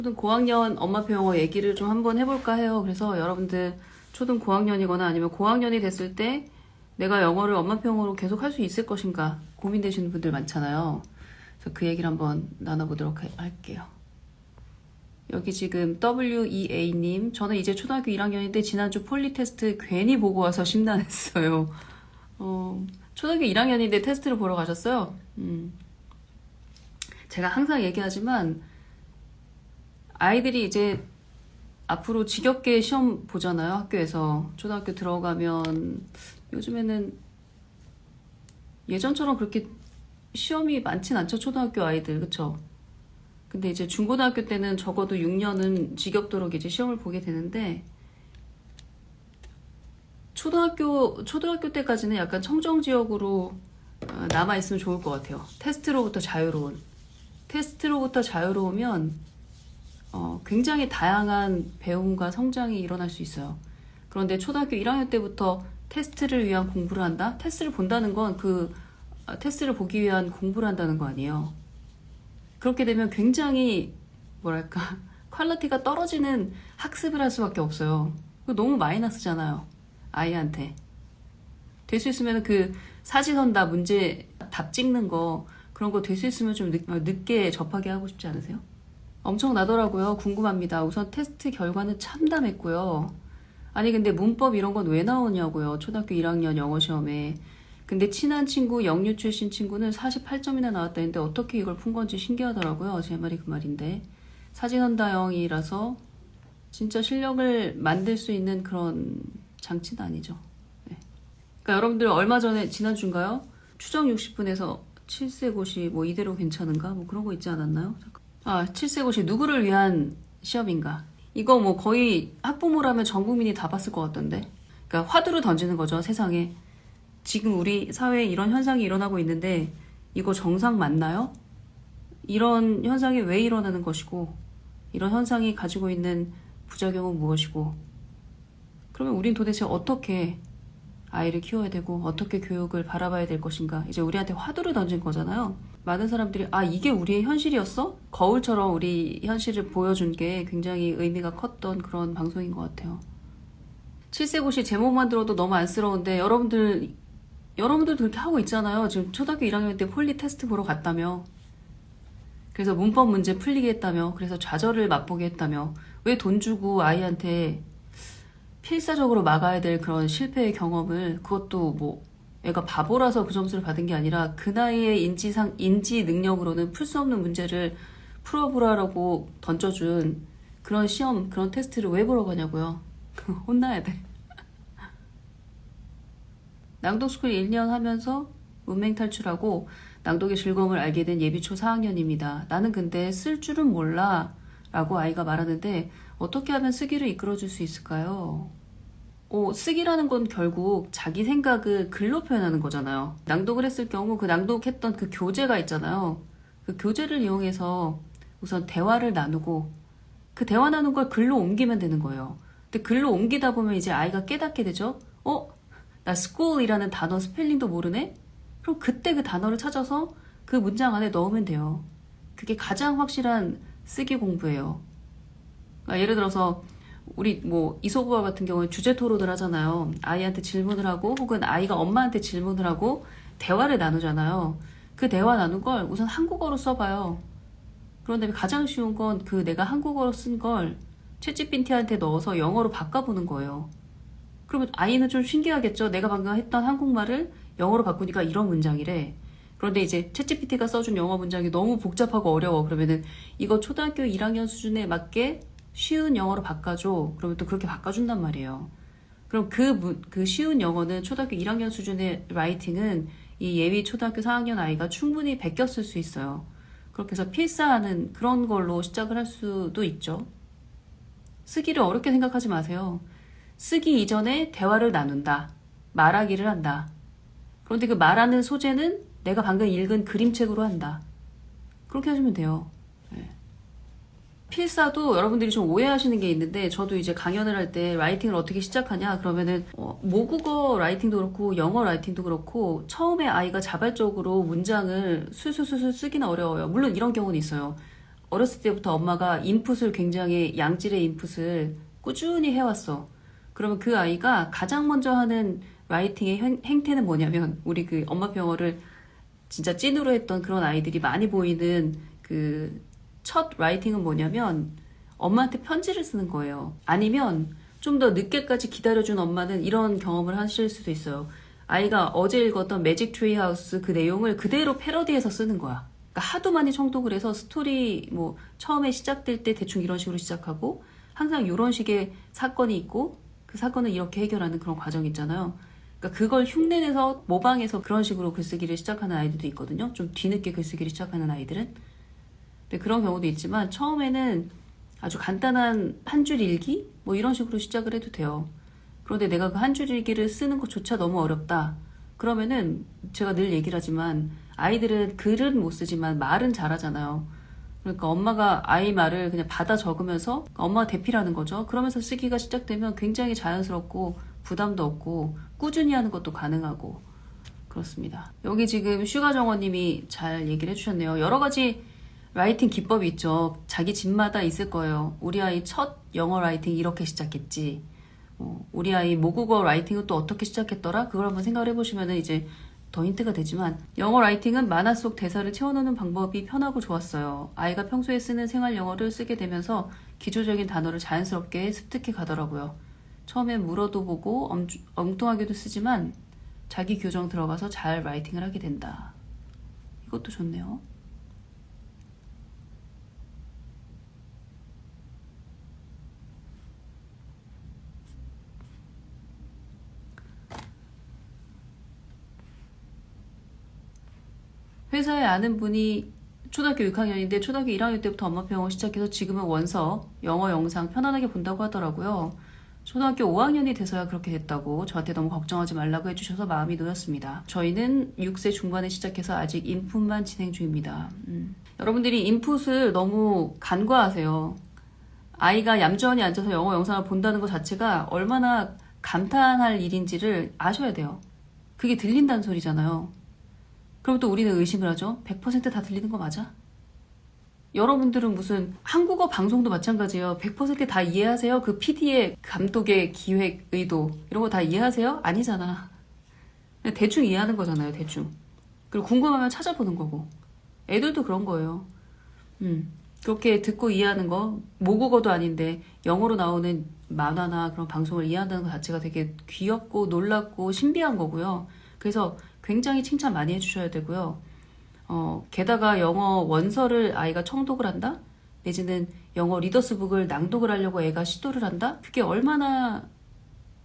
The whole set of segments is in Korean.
초등 고학년 엄마표 영어 얘기를 좀 한번 해볼까 해요. 그래서 여러분들 초등 고학년이거나 아니면 고학년이 됐을 때 내가 영어를 엄마표 영어로 계속 할 수 있을 것인가 고민되시는 분들 많잖아요. 그래서 그 얘기를 한번 나눠보도록 할게요. 여기 지금 WEA님, 저는 이제 초등학교 1학년인데 지난주 폴리 테스트 괜히 보고 와서 심란했어요. 초등학교 1학년인데 테스트를 보러 가셨어요? 제가 항상 얘기하지만 아이들이 이제 앞으로 지겹게 시험 보잖아요, 학교에서. 초등학교 들어가면 요즘에는 예전처럼 그렇게 시험이 많진 않죠, 초등학교 아이들. 그쵸? 근데 이제 중고등학교 때는 적어도 6년은 지겹도록 이제 시험을 보게 되는데 초등학교 때까지는 약간 청정지역으로 남아있으면 좋을 것 같아요. 테스트로부터 자유로우면 굉장히 다양한 배움과 성장이 일어날 수 있어요. 그런데 초등학교 1학년 때부터 테스트를 위한 공부를 한다? 테스트를 본다는 건 테스트를 보기 위한 공부를 한다는 거 아니에요. 그렇게 되면 굉장히 뭐랄까 퀄리티가 떨어지는 학습을 할 수밖에 없어요. 너무 마이너스잖아요, 아이한테. 될 수 있으면 그 사지선다 문제 답 찍는 거 그런 거 될 수 있으면 좀 늦게 접하게 하고 싶지 않으세요? 엄청 나더라고요. 궁금합니다. 우선 테스트 결과는 참담했고요. 아니 근데 문법 이런 건 왜 나오냐고요. 초등학교 1학년 영어 시험에. 근데 친한 친구, 영유 출신 친구는 48점이나 나왔다는데 어떻게 이걸 푼 건지 신기하더라고요. 제 말이 그 말인데. 사진원다형이라서 진짜 실력을 만들 수 있는 그런 장치는 아니죠. 네. 그러니까 여러분들 얼마 전에 지난주인가요? 추정 60분에서 7세고시 뭐 이대로 괜찮은가? 뭐 그런 거 있지 않았나요? 7세고시 누구를 위한 시험인가? 이거 뭐 거의 학부모라면 전 국민이 다 봤을 것 같던데. 그러니까 화두를 던지는 거죠, 세상에. 지금 우리 사회에 이런 현상이 일어나고 있는데 이거 정상 맞나요? 이런 현상이 왜 일어나는 것이고 이런 현상이 가지고 있는 부작용은 무엇이고 그러면 우린 도대체 어떻게 아이를 키워야 되고 어떻게 교육을 바라봐야 될 것인가. 이제 우리한테 화두를 던진 거잖아요. 많은 사람들이 이게 우리의 현실이었어? 거울처럼 우리 현실을 보여준 게 굉장히 의미가 컸던 그런 방송인 것 같아요. 7세고시 제목만 들어도 너무 안쓰러운데 여러분들도 그렇게 하고 있잖아요. 지금 초등학교 1학년 때 폴리 테스트 보러 갔다며. 그래서 문법 문제 풀리게 했다며. 그래서 좌절을 맛보게 했다며. 왜 돈 주고 아이한테 필사적으로 막아야 될 그런 실패의 경험을, 그것도 뭐 애가 바보라서 그 점수를 받은 게 아니라 그 나이의 인지 능력으로는 풀 수 없는 문제를 풀어보라고 던져준 그런 시험, 그런 테스트를 왜 보러 가냐고요. 혼나야 돼. 낭독스쿨 1년 하면서 문맹 탈출하고 낭독의 즐거움을 알게 된 예비초 4학년입니다. 나는 근데 쓸 줄은 몰라 라고 아이가 말하는데 어떻게 하면 쓰기를 이끌어줄 수 있을까요? 쓰기라는 건 결국 자기 생각을 글로 표현하는 거잖아요. 낭독을 했을 경우 그 낭독했던 그 교재가 있잖아요. 그 교재를 이용해서 우선 대화를 나누고 그 대화 나눈 걸 글로 옮기면 되는 거예요. 근데 글로 옮기다 보면 이제 아이가 깨닫게 되죠. 나 school이라는 단어 스펠링도 모르네? 그럼 그때 그 단어를 찾아서 그 문장 안에 넣으면 돼요. 그게 가장 확실한 쓰기 공부예요. 그러니까 예를 들어서 우리 뭐 이소부와 같은 경우는 주제 토론을 하잖아요. 아이한테 질문을 하고 혹은 아이가 엄마한테 질문을 하고 대화를 나누잖아요. 그 대화 나눈 걸 우선 한국어로 써봐요. 그런 다음에 가장 쉬운 건 그 내가 한국어로 쓴 걸 챗GPT한테 넣어서 영어로 바꿔보는 거예요. 그러면 아이는 좀 신기하겠죠. 내가 방금 했던 한국말을 영어로 바꾸니까 이런 문장이래. 그런데 이제 챗GPT가 써준 영어 문장이 너무 복잡하고 어려워. 그러면은 이거 초등학교 1학년 수준에 맞게 쉬운 영어로 바꿔줘. 그러면 또 그렇게 바꿔준단 말이에요. 그럼 그 쉬운 영어는 초등학교 1학년 수준의 라이팅은 이 예비 초등학교 4학년 아이가 충분히 베꼈을 수 있어요. 그렇게 해서 필사하는 그런 걸로 시작을 할 수도 있죠. 쓰기를 어렵게 생각하지 마세요. 쓰기 이전에 대화를 나눈다. 말하기를 한다. 그런데 그 말하는 소재는 내가 방금 읽은 그림책으로 한다. 그렇게 하시면 돼요. 네. 필사도 여러분들이 좀 오해하시는 게 있는데 저도 이제 강연을 할 때 라이팅을 어떻게 시작하냐 그러면은 모국어 라이팅도 그렇고 영어 라이팅도 그렇고 처음에 아이가 자발적으로 문장을 술술술술 쓰기는 어려워요. 물론 이런 경우는 있어요. 어렸을 때부터 엄마가 인풋을 굉장히 양질의 인풋을 꾸준히 해왔어. 그러면 그 아이가 가장 먼저 하는 라이팅의 행태는 뭐냐면 우리 그 엄마표 영어를 진짜 찐으로 했던 그런 아이들이 많이 보이는 그 첫 라이팅은 뭐냐면 엄마한테 편지를 쓰는 거예요. 아니면 좀 더 늦게까지 기다려준 엄마는 이런 경험을 하실 수도 있어요. 아이가 어제 읽었던 매직 트리 하우스 그 내용을 그대로 패러디해서 쓰는 거야. 그러니까 하도 많이 청독을 해서 스토리 뭐 처음에 시작될 때 대충 이런 식으로 시작하고 항상 이런 식의 사건이 있고 그 사건을 이렇게 해결하는 그런 과정이 있잖아요. 그러니까 그걸 흉내내서 모방해서 그런 식으로 글쓰기를 시작하는 아이들도 있거든요. 좀 뒤늦게 글쓰기를 시작하는 아이들은. 근데 그런 경우도 있지만 처음에는 아주 간단한 한 줄 일기 뭐 이런 식으로 시작을 해도 돼요. 그런데 내가 그 한 줄 일기를 쓰는 것조차 너무 어렵다. 그러면은 제가 늘 얘기를 하지만 아이들은 글은 못 쓰지만 말은 잘하잖아요. 그러니까 엄마가 아이 말을 그냥 받아 적으면서 엄마가 대필하는 거죠. 그러면서 쓰기가 시작되면 굉장히 자연스럽고 부담도 없고 꾸준히 하는 것도 가능하고 그렇습니다. 여기 지금 슈가정원님이 잘 얘기를 해주셨네요. 여러 가지 라이팅 기법이 있죠. 자기 집마다 있을 거예요. 우리 아이 첫 영어 라이팅 이렇게 시작했지. 우리 아이 모국어 라이팅은 또 어떻게 시작했더라? 그걸 한번 생각을 해보시면 이제 더 힌트가 되지만 영어 라이팅은 만화 속 대사를 채워넣는 방법이 편하고 좋았어요. 아이가 평소에 쓰는 생활 영어를 쓰게 되면서 기초적인 단어를 자연스럽게 습득해 가더라고요. 처음엔 물어도 보고 엉뚱하게도 쓰지만 자기 교정 들어가서 잘 라이팅을 하게 된다. 이것도 좋네요. 회사에 아는 분이 초등학교 6학년인데 초등학교 1학년 때부터 엄마표 영어 시작해서 지금은 원서, 영어 영상 편안하게 본다고 하더라고요. 초등학교 5학년이 돼서야 그렇게 됐다고 저한테 너무 걱정하지 말라고 해주셔서 마음이 놓였습니다. 저희는 6세 중반에 시작해서 아직 인풋만 진행 중입니다. 여러분들이 인풋을 너무 간과하세요. 아이가 얌전히 앉아서 영어 영상을 본다는 것 자체가 얼마나 감탄할 일인지를 아셔야 돼요. 그게 들린다는 소리잖아요. 그럼 또 우리는 의심을 하죠. 100%다 들리는 거 맞아? 여러분들은 무슨 한국어 방송도 마찬가지예요. 100%다 이해하세요? 그 PD의 감독의 기획 의도 이런 거 다 이해하세요? 아니잖아. 그냥 대충 이해하는 거잖아요. 대충. 그리고 궁금하면 찾아보는 거고. 애들도 그런 거예요. 그렇게 듣고 이해하는 거 모국어도 아닌데 영어로 나오는 만화나 그런 방송을 이해한다는 것 자체가 되게 귀엽고 놀랍고 신비한 거고요. 그래서 굉장히 칭찬 많이 해주셔야 되고요. 게다가 영어 원서를 아이가 청독을 한다? 내지는 영어 리더스북을 낭독을 하려고 애가 시도를 한다? 그게 얼마나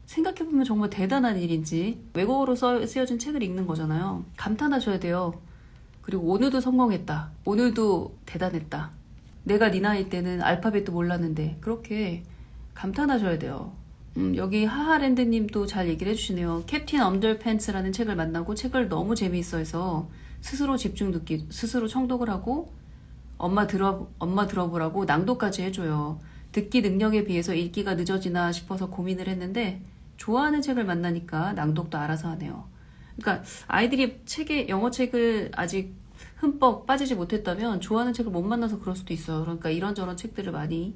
생각해보면 정말 대단한 일인지 외국어로 쓰여진 책을 읽는 거잖아요. 감탄하셔야 돼요. 그리고 오늘도 성공했다. 오늘도 대단했다. 내가 네 나이 때는 알파벳도 몰랐는데 그렇게 감탄하셔야 돼요. 여기 하하랜드님도 잘 얘기를 해주시네요. 캡틴 언더팬츠라는 책을 만나고 책을 너무 재미있어 해서 스스로 집중 듣기, 스스로 청독을 하고 엄마 들어보라고 낭독까지 해줘요. 듣기 능력에 비해서 읽기가 늦어지나 싶어서 고민을 했는데 좋아하는 책을 만나니까 낭독도 알아서 하네요. 그러니까 아이들이 영어 책을 아직 흠뻑 빠지지 못했다면 좋아하는 책을 못 만나서 그럴 수도 있어요. 그러니까 이런저런 책들을 많이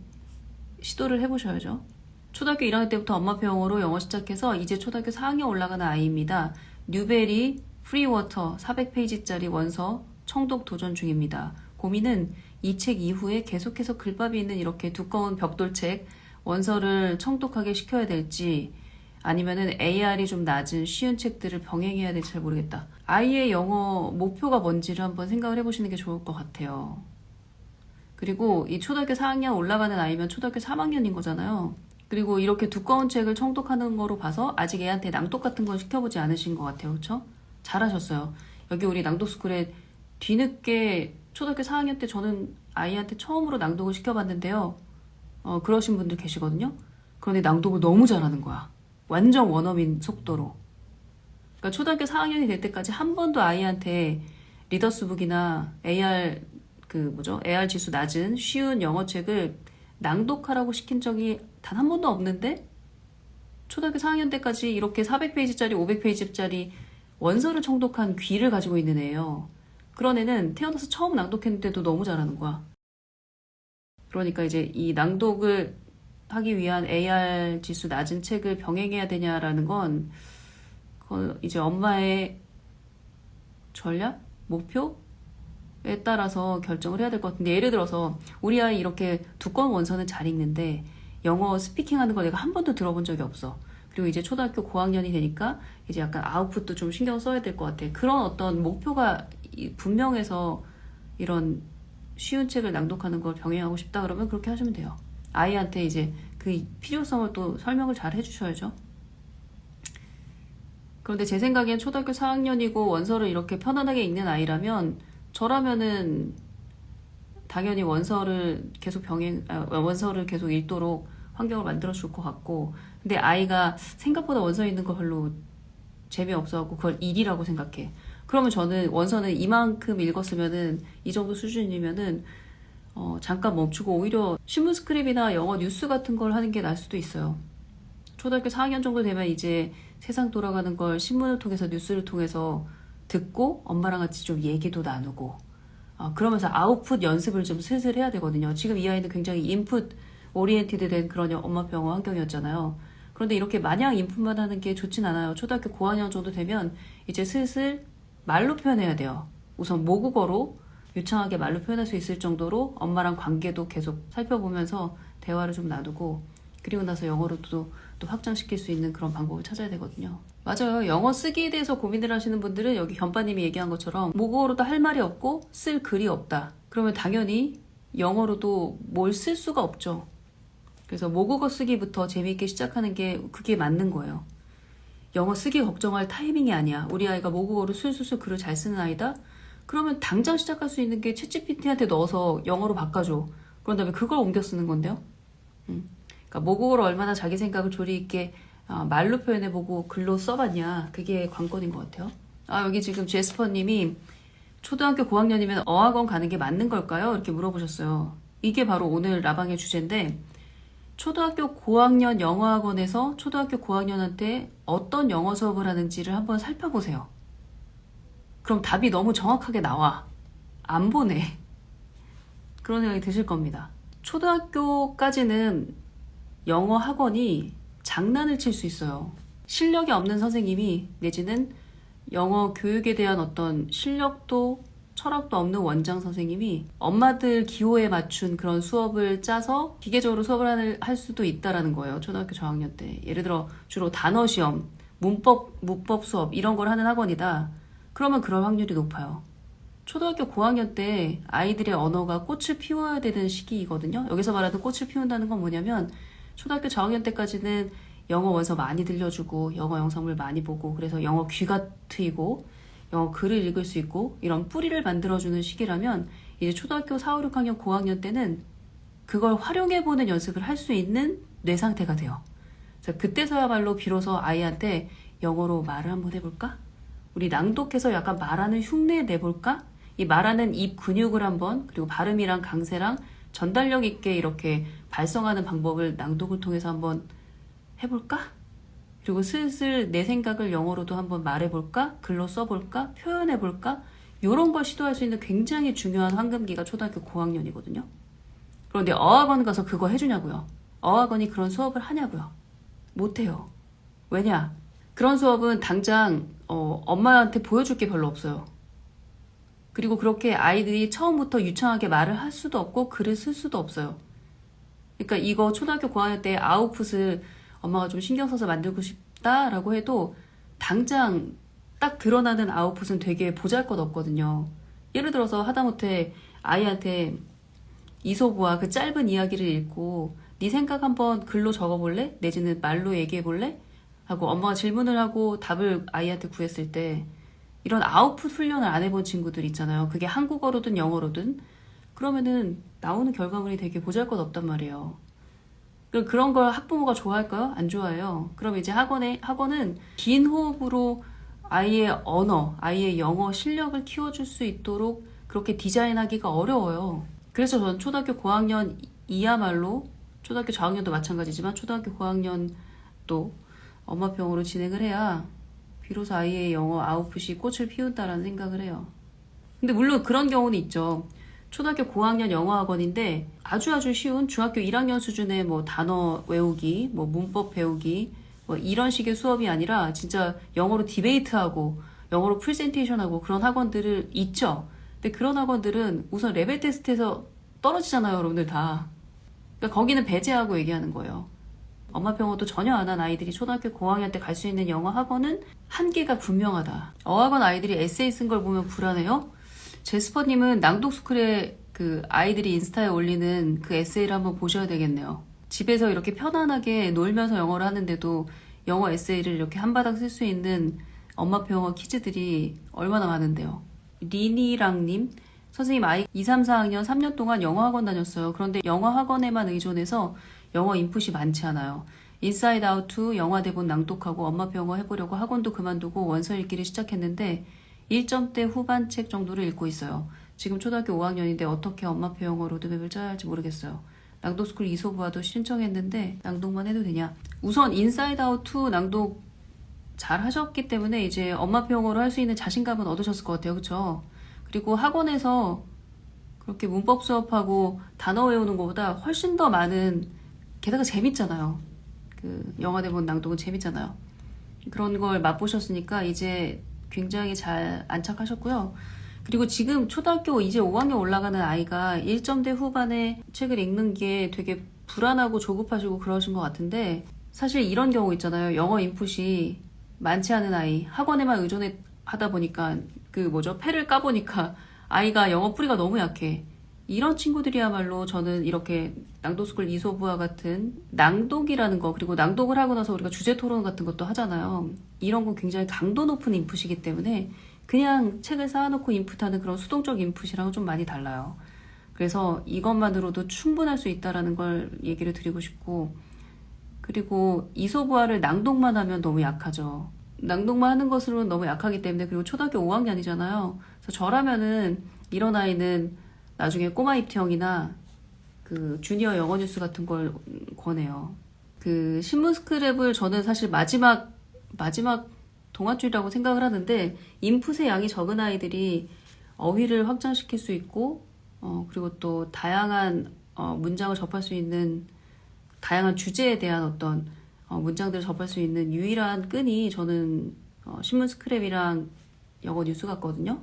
시도를 해보셔야죠. 초등학교 1학년 때부터 엄마표 영어로 영어 시작해서 이제 초등학교 4학년 올라가는 아이입니다. 뉴베리 프리워터 400페이지짜리 원서 청독 도전 중입니다. 고민은 이 책 이후에 계속해서 글밥이 있는 이렇게 두꺼운 벽돌책 원서를 청독하게 시켜야 될지 아니면은 AR이 좀 낮은 쉬운 책들을 병행해야 될지 잘 모르겠다. 아이의 영어 목표가 뭔지를 한번 생각을 해보시는 게 좋을 것 같아요. 그리고 이 초등학교 4학년 올라가는 아이면 초등학교 3학년인 거잖아요. 그리고 이렇게 두꺼운 책을 청독하는 거로 봐서 아직 애한테 낭독 같은 건 시켜보지 않으신 것 같아요. 그렇죠? 잘하셨어요. 여기 우리 낭독스쿨에 뒤늦게 초등학교 4학년 때 저는 아이한테 처음으로 낭독을 시켜봤는데요. 그러신 분들 계시거든요. 그런데 낭독을 너무 잘하는 거야. 완전 원어민 속도로. 그러니까 초등학교 4학년이 될 때까지 한 번도 아이한테 리더스북이나 AR 지수 낮은 쉬운 영어책을 낭독하라고 시킨 적이 단 한 번도 없는데 초등학교 4학년 때까지 이렇게 400페이지짜리 500페이지짜리 원서를 청독한 귀를 가지고 있는 애예요. 그런 애는 태어나서 처음 낭독했는데도 너무 잘하는 거야. 그러니까 이제 이 낭독을 하기 위한 AR 지수 낮은 책을 병행해야 되냐라는 건 그건 이제 엄마의 전략? 목표에 따라서 결정을 해야 될 것 같은데, 예를 들어서 우리 아이 이렇게 두꺼운 원서는 잘 읽는데 영어 스피킹하는 걸 내가 한 번도 들어본 적이 없어. 그리고 이제 초등학교 고학년이 되니까 이제 약간 아웃풋도 좀 신경 써야 될 것 같아. 그런 어떤 목표가 분명해서 이런 쉬운 책을 낭독하는 걸 병행하고 싶다 그러면 그렇게 하시면 돼요. 아이한테 이제 그 필요성을 또 설명을 잘 해주셔야죠. 그런데 제 생각엔 초등학교 4학년이고 원서를 이렇게 편안하게 읽는 아이라면, 저라면은 당연히 원서를 계속 읽도록 환경을 만들어 줄 것 같고, 근데 아이가 생각보다 원서 읽는 거 별로 재미없어하고 그걸 일이라고 생각해. 그러면 저는 원서는 이만큼 읽었으면은, 이 정도 수준이면은 잠깐 멈추고 오히려 신문 스크립이나 영어 뉴스 같은 걸 하는 게 나을 수도 있어요. 초등학교 4학년 정도 되면 이제 세상 돌아가는 걸 신문을 통해서, 뉴스를 통해서 듣고 엄마랑 같이 좀 얘기도 나누고, 그러면서 아웃풋 연습을 좀 슬슬 해야 되거든요. 지금 이 아이는 굉장히 인풋 오리엔티드 된 그런 엄마표 영어 환경이었잖아요. 그런데 이렇게 마냥 인풋만 하는 게 좋진 않아요. 초등학교 고학년 정도 되면 이제 슬슬 말로 표현해야 돼요. 우선 모국어로 유창하게 말로 표현할 수 있을 정도로 엄마랑 관계도 계속 살펴보면서 대화를 좀 나누고, 그리고 나서 영어로도 또 확장시킬 수 있는 그런 방법을 찾아야 되거든요. 맞아요. 영어 쓰기에 대해서 고민을 하시는 분들은 여기 견빠님이 얘기한 것처럼 모국어로도 할 말이 없고 쓸 글이 없다. 그러면 당연히 영어로도 뭘 쓸 수가 없죠. 그래서 모국어 쓰기부터 재미있게 시작하는 게 그게 맞는 거예요. 영어 쓰기 걱정할 타이밍이 아니야. 우리 아이가 모국어로 술술술 글을 잘 쓰는 아이다? 그러면 당장 시작할 수 있는 게 챗GPT한테 넣어서 영어로 바꿔줘. 그런 다음에 그걸 옮겨 쓰는 건데요. 그러니까 모국어로 얼마나 자기 생각을 조리 있게 말로 표현해보고 글로 써봤냐, 그게 관건인 것 같아요. 여기 지금 제스퍼님이 초등학교 고학년이면 어학원 가는 게 맞는 걸까요? 이렇게 물어보셨어요. 이게 바로 오늘 라방의 주제인데, 초등학교 고학년 영어학원에서 초등학교 고학년한테 어떤 영어 수업을 하는지를 한번 살펴보세요. 그럼 답이 너무 정확하게 나와. 안 보내. 그런 생각이 드실 겁니다. 초등학교까지는 영어 학원이 장난을 칠 수 있어요. 실력이 없는 선생님이, 내지는 영어 교육에 대한 어떤 실력도 철학도 없는 원장 선생님이 엄마들 기호에 맞춘 그런 수업을 짜서 기계적으로 수업을 할 수도 있다라는 거예요. 초등학교 저학년 때. 예를 들어 주로 단어 시험, 문법 수업 이런 걸 하는 학원이다. 그러면 그럴 확률이 높아요. 초등학교 고학년 때 아이들의 언어가 꽃을 피워야 되는 시기이거든요. 여기서 말하는 꽃을 피운다는 건 뭐냐면, 초등학교 저학년 때까지는 영어 원서 많이 들려주고 영어 영상물 많이 보고, 그래서 영어 귀가 트이고 영어 글을 읽을 수 있고 이런 뿌리를 만들어주는 시기라면, 이제 초등학교 4, 5, 6학년 고학년 때는 그걸 활용해보는 연습을 할 수 있는 뇌 상태가 돼요. 그래서 그때서야말로 비로소 아이한테 영어로 말을 한번 해볼까? 우리 낭독해서 약간 말하는 흉내 내볼까? 이 말하는 입 근육을 한번, 그리고 발음이랑 강세랑 전달력 있게 이렇게 발성하는 방법을 낭독을 통해서 한번 해볼까? 그리고 슬슬 내 생각을 영어로도 한번 말해볼까? 글로 써볼까? 표현해볼까? 이런 걸 시도할 수 있는 굉장히 중요한 황금기가 초등학교 고학년이거든요. 그런데 어학원 가서 그거 해주냐고요? 어학원이 그런 수업을 하냐고요? 못해요. 왜냐? 그런 수업은 당장 엄마한테 보여줄 게 별로 없어요. 그리고 그렇게 아이들이 처음부터 유창하게 말을 할 수도 없고 글을 쓸 수도 없어요. 그러니까 이거 초등학교 고학년 때 아웃풋을 엄마가 좀 신경 써서 만들고 싶다라고 해도 당장 딱 드러나는 아웃풋은 되게 보잘것없거든요. 예를 들어서 하다못해 아이한테 이소부와 그 짧은 이야기를 읽고 네 생각 한번 글로 적어볼래? 내지는 말로 얘기해볼래? 하고 엄마가 질문을 하고 답을 아이한테 구했을 때, 이런 아웃풋 훈련을 안 해본 친구들 있잖아요. 그게 한국어로든 영어로든. 그러면은 나오는 결과물이 되게 보잘것없단 말이에요. 그런 걸 학부모가 좋아할까요? 안 좋아해요. 그럼 이제 학원은 긴 호흡으로 아이의 언어, 아이의 영어 실력을 키워줄 수 있도록 그렇게 디자인하기가 어려워요. 그래서 저는 초등학교 고학년 이야말로, 초등학교 저학년도 마찬가지지만 초등학교 고학년도 엄마병으로 진행을 해야 비로소 아이의 영어 아웃풋이 꽃을 피운다라는 생각을 해요. 근데 물론 그런 경우는 있죠. 초등학교 고학년 영어학원인데 아주 쉬운 중학교 1학년 수준의 뭐 단어 외우기, 뭐 문법 배우기, 뭐 이런 식의 수업이 아니라 진짜 영어로 디베이트하고 영어로 프레젠테이션하고 그런 학원들을 있죠. 근데 그런 학원들은 우선 레벨 테스트에서 떨어지잖아요, 여러분들 다. 그러니까 거기는 배제하고 얘기하는 거예요. 엄마표 영어도 전혀 안 한 아이들이 초등학교 고학년 때 갈 수 있는 영어 학원은 한계가 분명하다. 어학원 아이들이 에세이 쓴 걸 보면 불안해요? 제스퍼님은 낭독스쿨에 그 아이들이 인스타에 올리는 그 에세이를 한번 보셔야 되겠네요. 집에서 이렇게 편안하게 놀면서 영어를 하는데도 영어 에세이를 이렇게 한바닥 쓸 수 있는 엄마표 영어 키즈들이 얼마나 많은데요. 리니랑님, 선생님 아이 2, 3, 4학년 3년 동안 영어 학원 다녔어요. 그런데 영어 학원에만 의존해서 영어 인풋이 많지 않아요. 인사이드 아웃 2 영화 대본 낭독하고 엄마표 영어 해보려고 학원도 그만두고 원서 읽기를 시작했는데 1점대 후반 책 정도를 읽고 있어요. 지금 초등학교 5학년인데 어떻게 엄마표 영어 로드맵을 짜야 할지 모르겠어요. 낭독스쿨 이소부와도 신청했는데 낭독만 해도 되냐? 우선 인사이드 아웃 2 낭독 잘 하셨기 때문에 이제 엄마표 영어로 할 수 있는 자신감은 얻으셨을 것 같아요. 그쵸? 그리고 학원에서 그렇게 문법 수업하고 단어 외우는 것보다 훨씬 더 많은, 게다가 재밌잖아요. 그 영화 대본 낭독은 재밌잖아요. 그런 걸 맛보셨으니까 이제 굉장히 잘 안착하셨고요. 그리고 지금 초등학교 이제 5학년 올라가는 아이가 1점대 후반에 책을 읽는 게 되게 불안하고 조급하시고 그러신 것 같은데, 사실 이런 경우 있잖아요. 영어 인풋이 많지 않은 아이, 학원에만 의존하다 보니까 패를 까보니까 아이가 영어 뿌리가 너무 약해. 이런 친구들이야말로 저는 이렇게 낭독스쿨 이소부와 같은 낭독이라는 거, 그리고 낭독을 하고 나서 우리가 주제 토론 같은 것도 하잖아요. 이런 건 굉장히 강도 높은 인풋이기 때문에 그냥 책을 쌓아놓고 인풋하는 그런 수동적 인풋이랑은 좀 많이 달라요. 그래서 이것만으로도 충분할 수 있다라는 걸 얘기를 드리고 싶고, 그리고 이소부화를 낭독만 하면 너무 약하죠. 낭독만 하는 것으로는 너무 약하기 때문에, 그리고 초등학교 5학년이잖아요. 그래서 저라면은 이런 아이는 나중에 꼬마 입티형이나 그 주니어 영어 뉴스 같은 걸 권해요. 그 신문 스크랩을 저는 사실 마지막 동아줄이라고 생각을 하는데, 인풋의 양이 적은 아이들이 어휘를 확장시킬 수 있고, 그리고 또 다양한 문장을 접할 수 있는, 다양한 주제에 대한 어떤 문장들을 접할 수 있는 유일한 끈이 저는 신문 스크랩이랑 영어 뉴스 같거든요.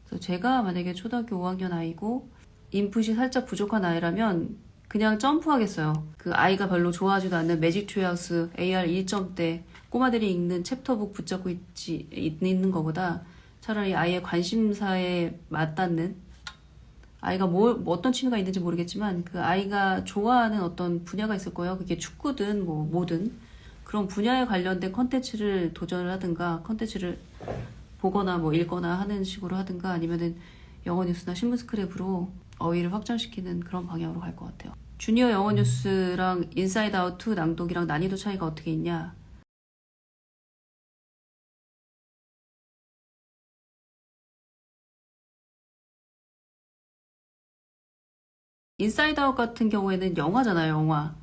그래서 제가 만약에 초등학교 5학년 아이고 인풋이 살짝 부족한 아이라면 그냥 점프하겠어요. 그 아이가 별로 좋아하지도 않는 매직 트리하우스 AR 1점대 꼬마들이 읽는 챕터북 붙잡고 있는 것보다 차라리 아이의 관심사에 맞닿는, 아이가 어떤 취미가 있는지 모르겠지만 그 아이가 좋아하는 어떤 분야가 있을 거예요. 그게 축구든 뭐든 그런 분야에 관련된 컨텐츠를 도전을 하든가, 컨텐츠를 보거나 읽거나 하는 식으로 하든가, 아니면은 영어 뉴스나 신문 스크랩으로 어휘를 확장시키는 그런 방향으로 갈 것 같아요. 주니어 영어 뉴스랑 인사이드 아웃 2 낭독이랑 난이도 차이가 어떻게 있냐? 인사이드 아웃 같은 경우에는 영화잖아요, 영화.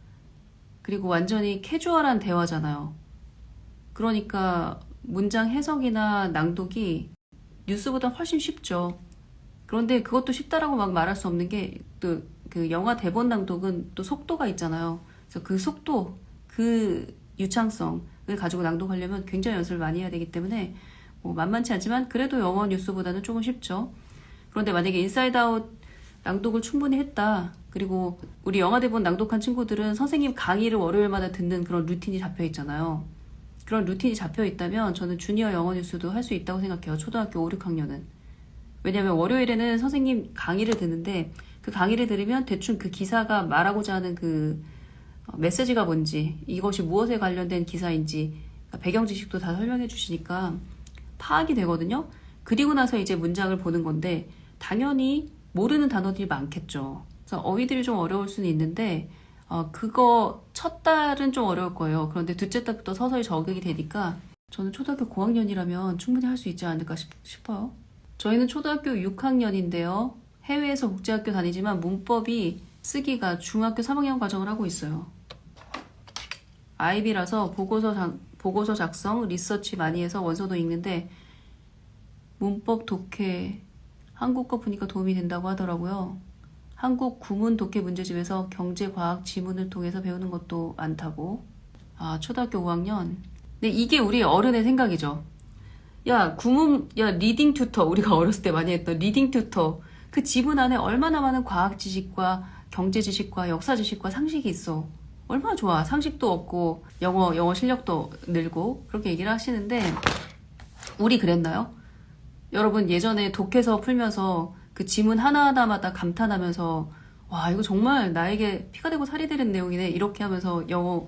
그리고 완전히 캐주얼한 대화잖아요. 그러니까 문장 해석이나 낭독이 뉴스보다 훨씬 쉽죠. 그런데 그것도 쉽다라고 막 말할 수 없는 게, 또 그 영화 대본 낭독은 또 속도가 있잖아요. 그래서 그 속도, 그 유창성을 가지고 낭독하려면 굉장히 연습을 많이 해야 되기 때문에 만만치 않지만 그래도 영어 뉴스보다는 조금 쉽죠. 그런데 만약에 인사이드 아웃 낭독을 충분히 했다, 그리고 우리 영화 대본 낭독한 친구들은 선생님 강의를 월요일마다 듣는 그런 루틴이 잡혀 있잖아요. 그런 루틴이 잡혀 있다면 저는 주니어 영어 뉴스도 할 수 있다고 생각해요. 초등학교 5, 6학년은. 왜냐면 월요일에는 선생님 강의를 듣는데, 그 강의를 들으면 대충 그 기사가 말하고자 하는 그 메시지가 뭔지, 이것이 무엇에 관련된 기사인지, 배경 지식도 다 설명해 주시니까 파악이 되거든요. 그리고 나서 이제 문장을 보는 건데 당연히 모르는 단어들이 많겠죠. 그래서 어휘들이 좀 어려울 수는 있는데 그거 첫 달은 좀 어려울 거예요. 그런데 둘째 달부터 서서히 적응이 되니까 저는 초등학교 고학년이라면 충분히 할 수 있지 않을까 싶어요. 저희는 초등학교 6학년인데요. 해외에서 국제학교 다니지만 문법이 쓰기가 중학교 3학년 과정을 하고 있어요. IB라서 보고서 작성, 리서치 많이 해서 원서도 읽는데 문법 독해 한국 거 보니까 도움이 된다고 하더라고요. 한국 구문 독해 문제집에서 경제, 과학, 지문을 통해서 배우는 것도 많다고. 아, 초등학교 5학년. 근데 이게 우리 어른의 생각이죠. 야, 리딩 튜터. 우리가 어렸을 때 많이 했던 리딩 튜터. 그 지문 안에 얼마나 많은 과학 지식과 경제 지식과 역사 지식과 상식이 있어. 얼마나 좋아. 상식도 얻고, 영어 실력도 늘고, 그렇게 얘기를 하시는데, 우리 그랬나요? 여러분, 예전에 독해서 풀면서 그 지문 하나하나마다 감탄하면서, 와, 이거 정말 나에게 피가 되고 살이 되는 내용이네. 이렇게 하면서 영어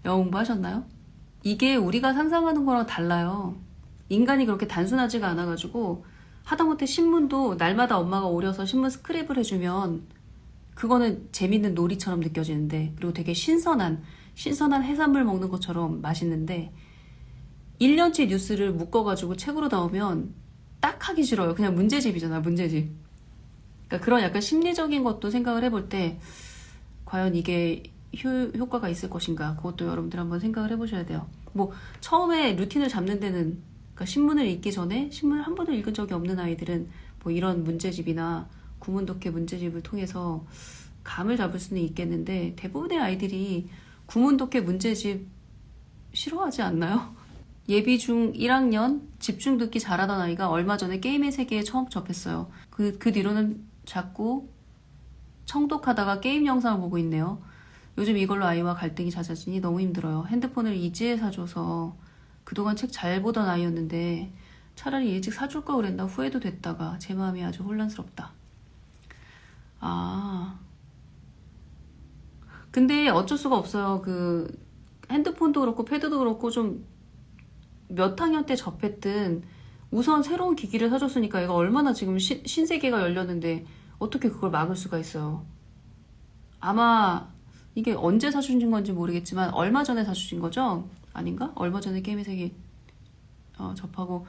공부하셨나요? 이게 우리가 상상하는 거랑 달라요. 인간이 그렇게 단순하지가 않아가지고, 하다못해 신문도 날마다 엄마가 오려서 신문 스크랩을 해주면, 그거는 재밌는 놀이처럼 느껴지는데, 그리고 되게 신선한 해산물 먹는 것처럼 맛있는데, 1년치 뉴스를 묶어가지고 책으로 나오면 딱 하기 싫어요. 그냥 문제집이잖아, 문제집. 그러니까 그런 약간 심리적인 것도 생각을 해볼 때, 과연 이게 효과가 있을 것인가, 그것도 여러분들 한번 생각을 해보셔야 돼요. 뭐 처음에 루틴을 잡는 데는, 그러니까 신문을 읽기 전에 신문을 한 번도 읽은 적이 없는 아이들은 뭐 이런 문제집이나 구문독해 문제집을 통해서 감을 잡을 수는 있겠는데, 대부분의 아이들이 구문독해 문제집 싫어하지 않나요? 예비 중 1학년 집중 듣기 잘하던 아이가 얼마 전에 게임의 세계에 처음 접했어요. 그 뒤로는 자꾸 청독하다가 게임 영상을 보고 있네요. 요즘 이걸로 아이와 갈등이 잦아지니 너무 힘들어요. 핸드폰을 이지에 사줘서 그동안 책 잘 보던 아이였는데 차라리 일찍 사줄 걸 그랬나 후회도 됐다가 제 마음이 아주 혼란스럽다. 아, 근데 어쩔 수가 없어요. 그 핸드폰도 그렇고 패드도 그렇고 좀 몇 학년 때 접했든 우선 새로운 기기를 사줬으니까 얘가 얼마나 지금 신세계가 열렸는데 어떻게 그걸 막을 수가 있어요. 아마 이게 언제 사주신 건지 모르겠지만 얼마 전에 사주신 거죠? 아닌가? 얼마 전에 게임의 세계 접하고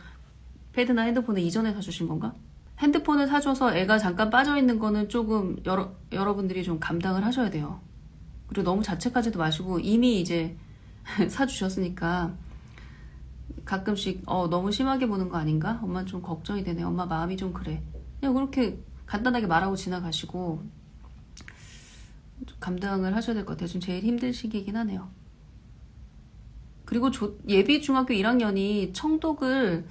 패드나 핸드폰을 이전에 사주신 건가? 핸드폰을 사줘서 애가 잠깐 빠져있는 거는 조금 여러분들이 좀 감당을 하셔야 돼요. 그리고 너무 자책하지도 마시고 이미 이제 사주셨으니까 가끔씩 너무 심하게 보는 거 아닌가? 엄마 좀 걱정이 되네. 엄마 마음이 좀 그래. 그냥 그렇게 간단하게 말하고 지나가시고 좀 감당을 하셔야 될 것 같아요. 지금 제일 힘든 시기이긴 하네요. 그리고 예비 중학교 1학년이 청독을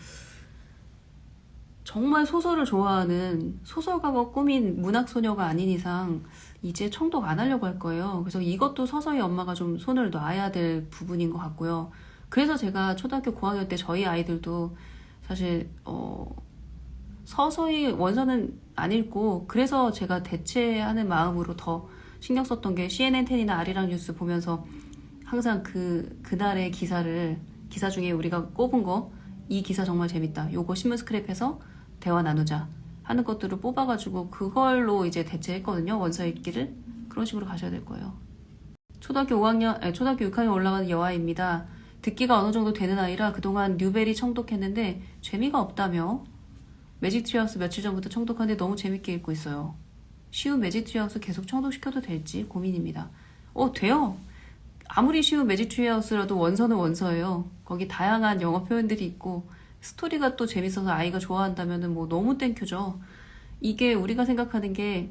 정말 소설을 좋아하는 소설가가 꾸민 문학소녀가 아닌 이상 이제 청독 안 하려고 할 거예요. 그래서 이것도 서서히 엄마가 좀 손을 놔야 될 부분인 것 같고요. 그래서 제가 초등학교 고학년 때 저희 아이들도 사실 서서히 원서는 안 읽고, 그래서 제가 대체하는 마음으로 더 신경 썼던 게 CNN10이나 아리랑 뉴스 보면서 항상 그날의 기사 중에 우리가 꼽은 거, 이 기사 정말 재밌다, 요거 신문 스크랩해서 대화 나누자 하는 것들을 뽑아가지고 그걸로 이제 대체했거든요. 원서 읽기를. 그런 식으로 가셔야 될 거예요. 초등학교 6학년 올라가는 여아입니다. 듣기가 어느 정도 되는 아이라 그동안 뉴베리 청독했는데 재미가 없다며 매직 트리하우스 며칠 전부터 청독하는데 너무 재밌게 읽고 있어요. 쉬운 매직 트리하우스 계속 청독시켜도 될지 고민입니다. 돼요. 아무리 쉬운 매직 트리하우스라도 원서는 원서예요. 거기 다양한 영어 표현들이 있고 스토리가 또 재밌어서 아이가 좋아한다면은 뭐 너무 땡큐죠. 이게 우리가 생각하는 게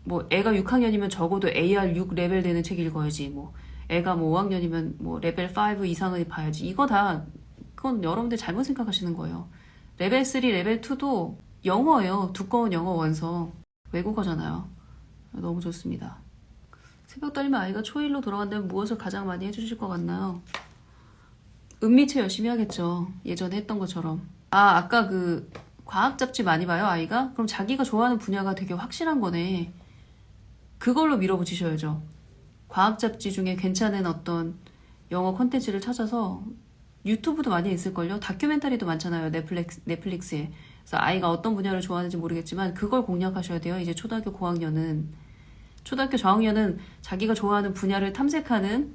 뭐 애가 6학년이면 적어도 AR 6 레벨 되는 책 읽어야지, 뭐 애가 뭐 5학년이면 뭐 레벨 5 이상을 봐야지, 그건 여러분들 잘못 생각하시는 거예요. 레벨 3, 레벨 2도 영어예요. 두꺼운 영어 원서. 외국어잖아요. 너무 좋습니다. 새벽 떨리면 아이가 초1로 돌아간다면 무엇을 가장 많이 해주실 것 같나요? 은미체 열심히 하겠죠. 예전에 했던 것처럼. 아까 그 과학 잡지 많이 봐요, 아이가? 그럼 자기가 좋아하는 분야가 되게 확실한 거네. 그걸로 밀어붙이셔야죠. 과학 잡지 중에 괜찮은 어떤 영어 콘텐츠를 찾아서, 유튜브도 많이 있을걸요? 다큐멘터리도 많잖아요, 넷플릭스에. 그래서 아이가 어떤 분야를 좋아하는지 모르겠지만 그걸 공략하셔야 돼요. 이제 초등학교 고학년은. 초등학교 저학년은 자기가 좋아하는 분야를 탐색하는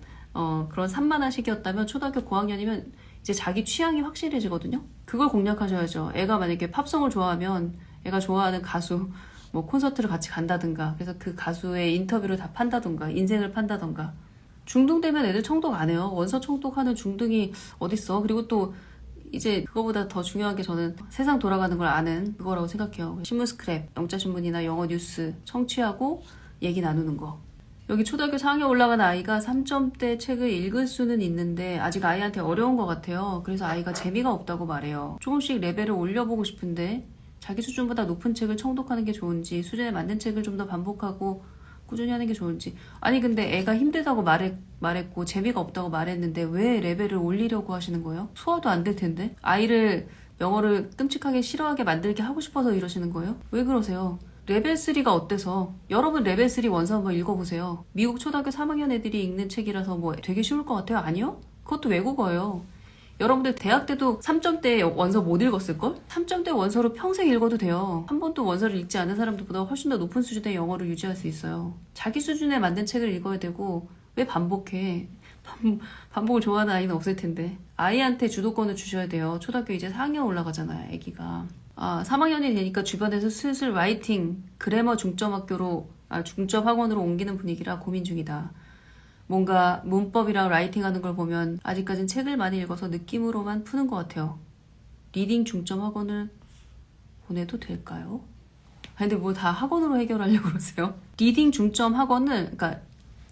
그런 산만한 시기였다면, 초등학교 고학년이면 이제 자기 취향이 확실해지거든요. 그걸 공략하셔야죠. 애가 만약에 팝송을 좋아하면 애가 좋아하는 가수 뭐 콘서트를 같이 간다든가, 그래서 그 가수의 인터뷰를 다 판다든가, 인생을 판다든가. 중등되면 애들 청독 안 해요. 원서 청독하는 중등이 어딨어. 그리고 또 이제 그거보다 더 중요한 게 저는 세상 돌아가는 걸 아는 그거라고 생각해요. 신문 스크랩, 영자신문이나 영어 뉴스 청취하고 얘기 나누는 거. 여기 초등학교 4학년 올라간 아이가 3점대 책을 읽을 수는 있는데 아직 아이한테 어려운 것 같아요. 그래서 아이가 재미가 없다고 말해요. 조금씩 레벨을 올려보고 싶은데 자기 수준보다 높은 책을 청독하는 게 좋은지 수준에 맞는 책을 좀 더 반복하고 꾸준히 하는 게 좋은지. 아니 근데 애가 힘들다고 말했고 재미가 없다고 말했는데 왜 레벨을 올리려고 하시는 거예요? 소화도 안 될 텐데. 아이를 영어를 끔찍하게 싫어하게 만들게 하고 싶어서 이러시는 거예요? 왜 그러세요? 레벨 3가 어때서? 여러분 레벨 3 원서 한번 읽어보세요. 미국 초등학교 3학년 애들이 읽는 책이라서 뭐 되게 쉬울 것 같아요? 아니요? 그것도 외국어예요. 여러분들 대학 때도 3점대 원서 못 읽었을걸? 3점대 원서로 평생 읽어도 돼요. 한 번도 원서를 읽지 않은 사람들보다 훨씬 더 높은 수준의 영어를 유지할 수 있어요. 자기 수준에 맞는 책을 읽어야 되고 왜 반복해? 반복을 좋아하는 아이는 없을 텐데. 아이한테 주도권을 주셔야 돼요. 초등학교 이제 4학년 올라가잖아요, 아기가. 3학년이 되니까 주변에서 슬슬 라이팅, 그래머 중점 학원으로 옮기는 분위기라 고민 중이다. 뭔가 문법이랑 라이팅 하는 걸 보면 아직까진 책을 많이 읽어서 느낌으로만 푸는 것 같아요. 리딩 중점 학원을 보내도 될까요? 근데 뭐 다 학원으로 해결하려고 그러세요? 리딩 중점 학원은, 그러니까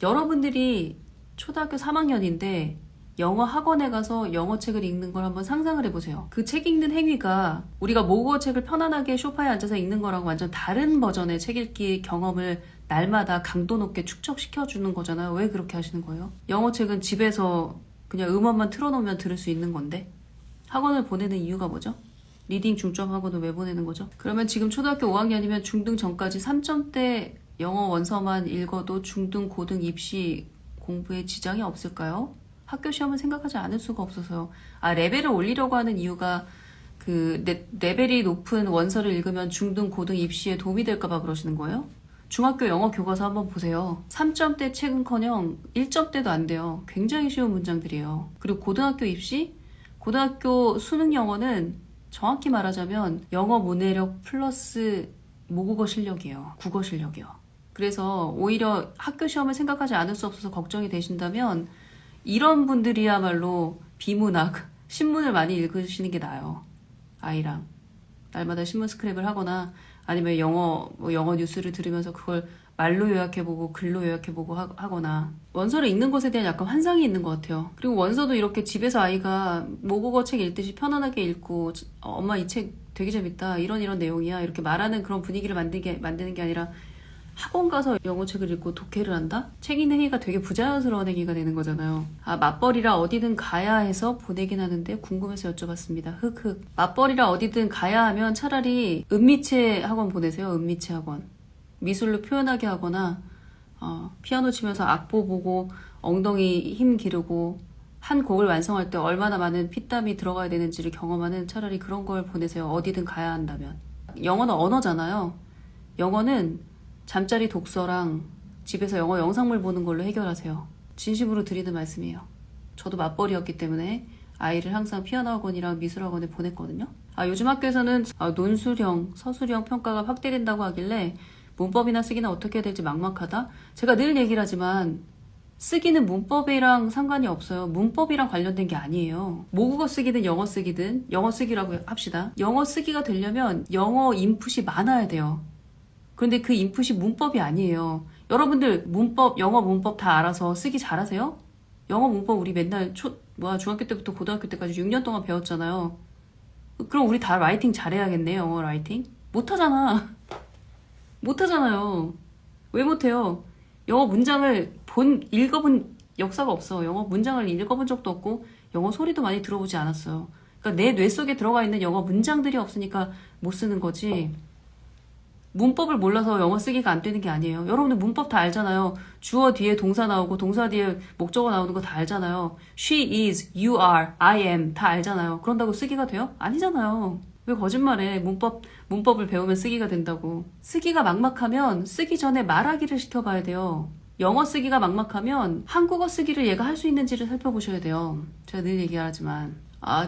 여러분들이 초등학교 3학년인데 영어 학원에 가서 영어 책을 읽는 걸 한번 상상을 해보세요. 그 책 읽는 행위가 우리가 모국어 책을 편안하게 소파에 앉아서 읽는 거랑 완전 다른 버전의 책 읽기 경험을 날마다 강도 높게 축적시켜주는 거잖아요. 왜 그렇게 하시는 거예요? 영어 책은 집에서 그냥 음원만 틀어놓으면 들을 수 있는 건데 학원을 보내는 이유가 뭐죠? 리딩 중점 학원을 왜 보내는 거죠? 그러면 지금 초등학교 5학년이면 중등 전까지 3점대 영어 원서만 읽어도 중등 고등 입시 공부에 지장이 없을까요? 학교 시험을 생각하지 않을 수가 없어서요. 레벨을 올리려고 하는 이유가 그 레벨이 높은 원서를 읽으면 중등 고등 입시에 도움이 될까봐 그러시는 거예요? 중학교 영어 교과서 한번 보세요. 3점대 책은커녕 1점대도 안 돼요. 굉장히 쉬운 문장들이에요. 그리고 고등학교 입시? 고등학교 수능 영어는 정확히 말하자면 영어 문해력 플러스 모국어 실력이에요. 국어 실력이요. 그래서 오히려 학교 시험을 생각하지 않을 수 없어서 걱정이 되신다면 이런 분들이야말로 비문학, 신문을 많이 읽으시는 게 나아요. 아이랑. 날마다 신문 스크랩을 하거나 아니면 영어 뉴스를 들으면서 그걸 말로 요약해보고 글로 요약해보고 하거나 원서를 읽는 것에 대한 약간 환상이 있는 것 같아요. 그리고 원서도 이렇게 집에서 아이가 모국어 책 읽듯이 편안하게 읽고 엄마 이 책 되게 재밌다. 이런 내용이야. 이렇게 말하는 그런 분위기를 만드는 게 아니라 학원 가서 영어 책을 읽고 독해를 한다? 책 읽는 행위가 되게 부자연스러운 행위가 되는 거잖아요. 맞벌이라 어디든 가야 해서 보내긴 하는데 궁금해서 여쭤봤습니다. 흑흑. 맞벌이라 어디든 가야 하면 차라리 은미체 학원 보내세요. 은미체 학원. 미술로 표현하게 하거나 피아노 치면서 악보 보고 엉덩이 힘 기르고 한 곡을 완성할 때 얼마나 많은 피땀이 들어가야 되는지를 경험하는 차라리 그런 걸 보내세요. 어디든 가야 한다면. 영어는 언어잖아요. 영어는 잠자리 독서랑 집에서 영어 영상물 보는 걸로 해결하세요. 진심으로 드리는 말씀이에요. 저도 맞벌이였기 때문에 아이를 항상 피아노 학원이랑 미술 학원에 보냈거든요. 요즘 학교에서는 논술형, 서술형 평가가 확대된다고 하길래 문법이나 쓰기는 어떻게 해야 될지 막막하다? 제가 늘 얘기를 하지만 쓰기는 문법이랑 상관이 없어요. 문법이랑 관련된 게 아니에요. 모국어 쓰기든 영어 쓰기라고 합시다. 영어 쓰기가 되려면 영어 인풋이 많아야 돼요. 그런데 그 인풋이 문법이 아니에요. 여러분들 영어 문법 다 알아서 쓰기 잘하세요? 영어 문법 우리 맨날 중학교 때부터 고등학교 때까지 6년 동안 배웠잖아요. 그럼 우리 다 라이팅 잘해야겠네, 영어 라이팅? 못하잖아요. 왜 못해요? 영어 문장을 읽어본 역사가 없어. 영어 문장을 읽어본 적도 없고 영어 소리도 많이 들어보지 않았어요. 그러니까 내 뇌 속에 들어가 있는 영어 문장들이 없으니까 못 쓰는 거지. 문법을 몰라서 영어 쓰기가 안 되는 게 아니에요. 여러분들 문법 다 알잖아요. 주어 뒤에 동사 나오고 동사 뒤에 목적어 나오는 거 다 알잖아요. She is, you are, I am 다 알잖아요. 그런다고 쓰기가 돼요? 아니잖아요. 왜 거짓말해. 문법을 배우면 쓰기가 된다고. 쓰기가 막막하면 쓰기 전에 말하기를 시켜봐야 돼요. 영어 쓰기가 막막하면 한국어 쓰기를 얘가 할 수 있는지를 살펴보셔야 돼요. 제가 늘 얘기하지만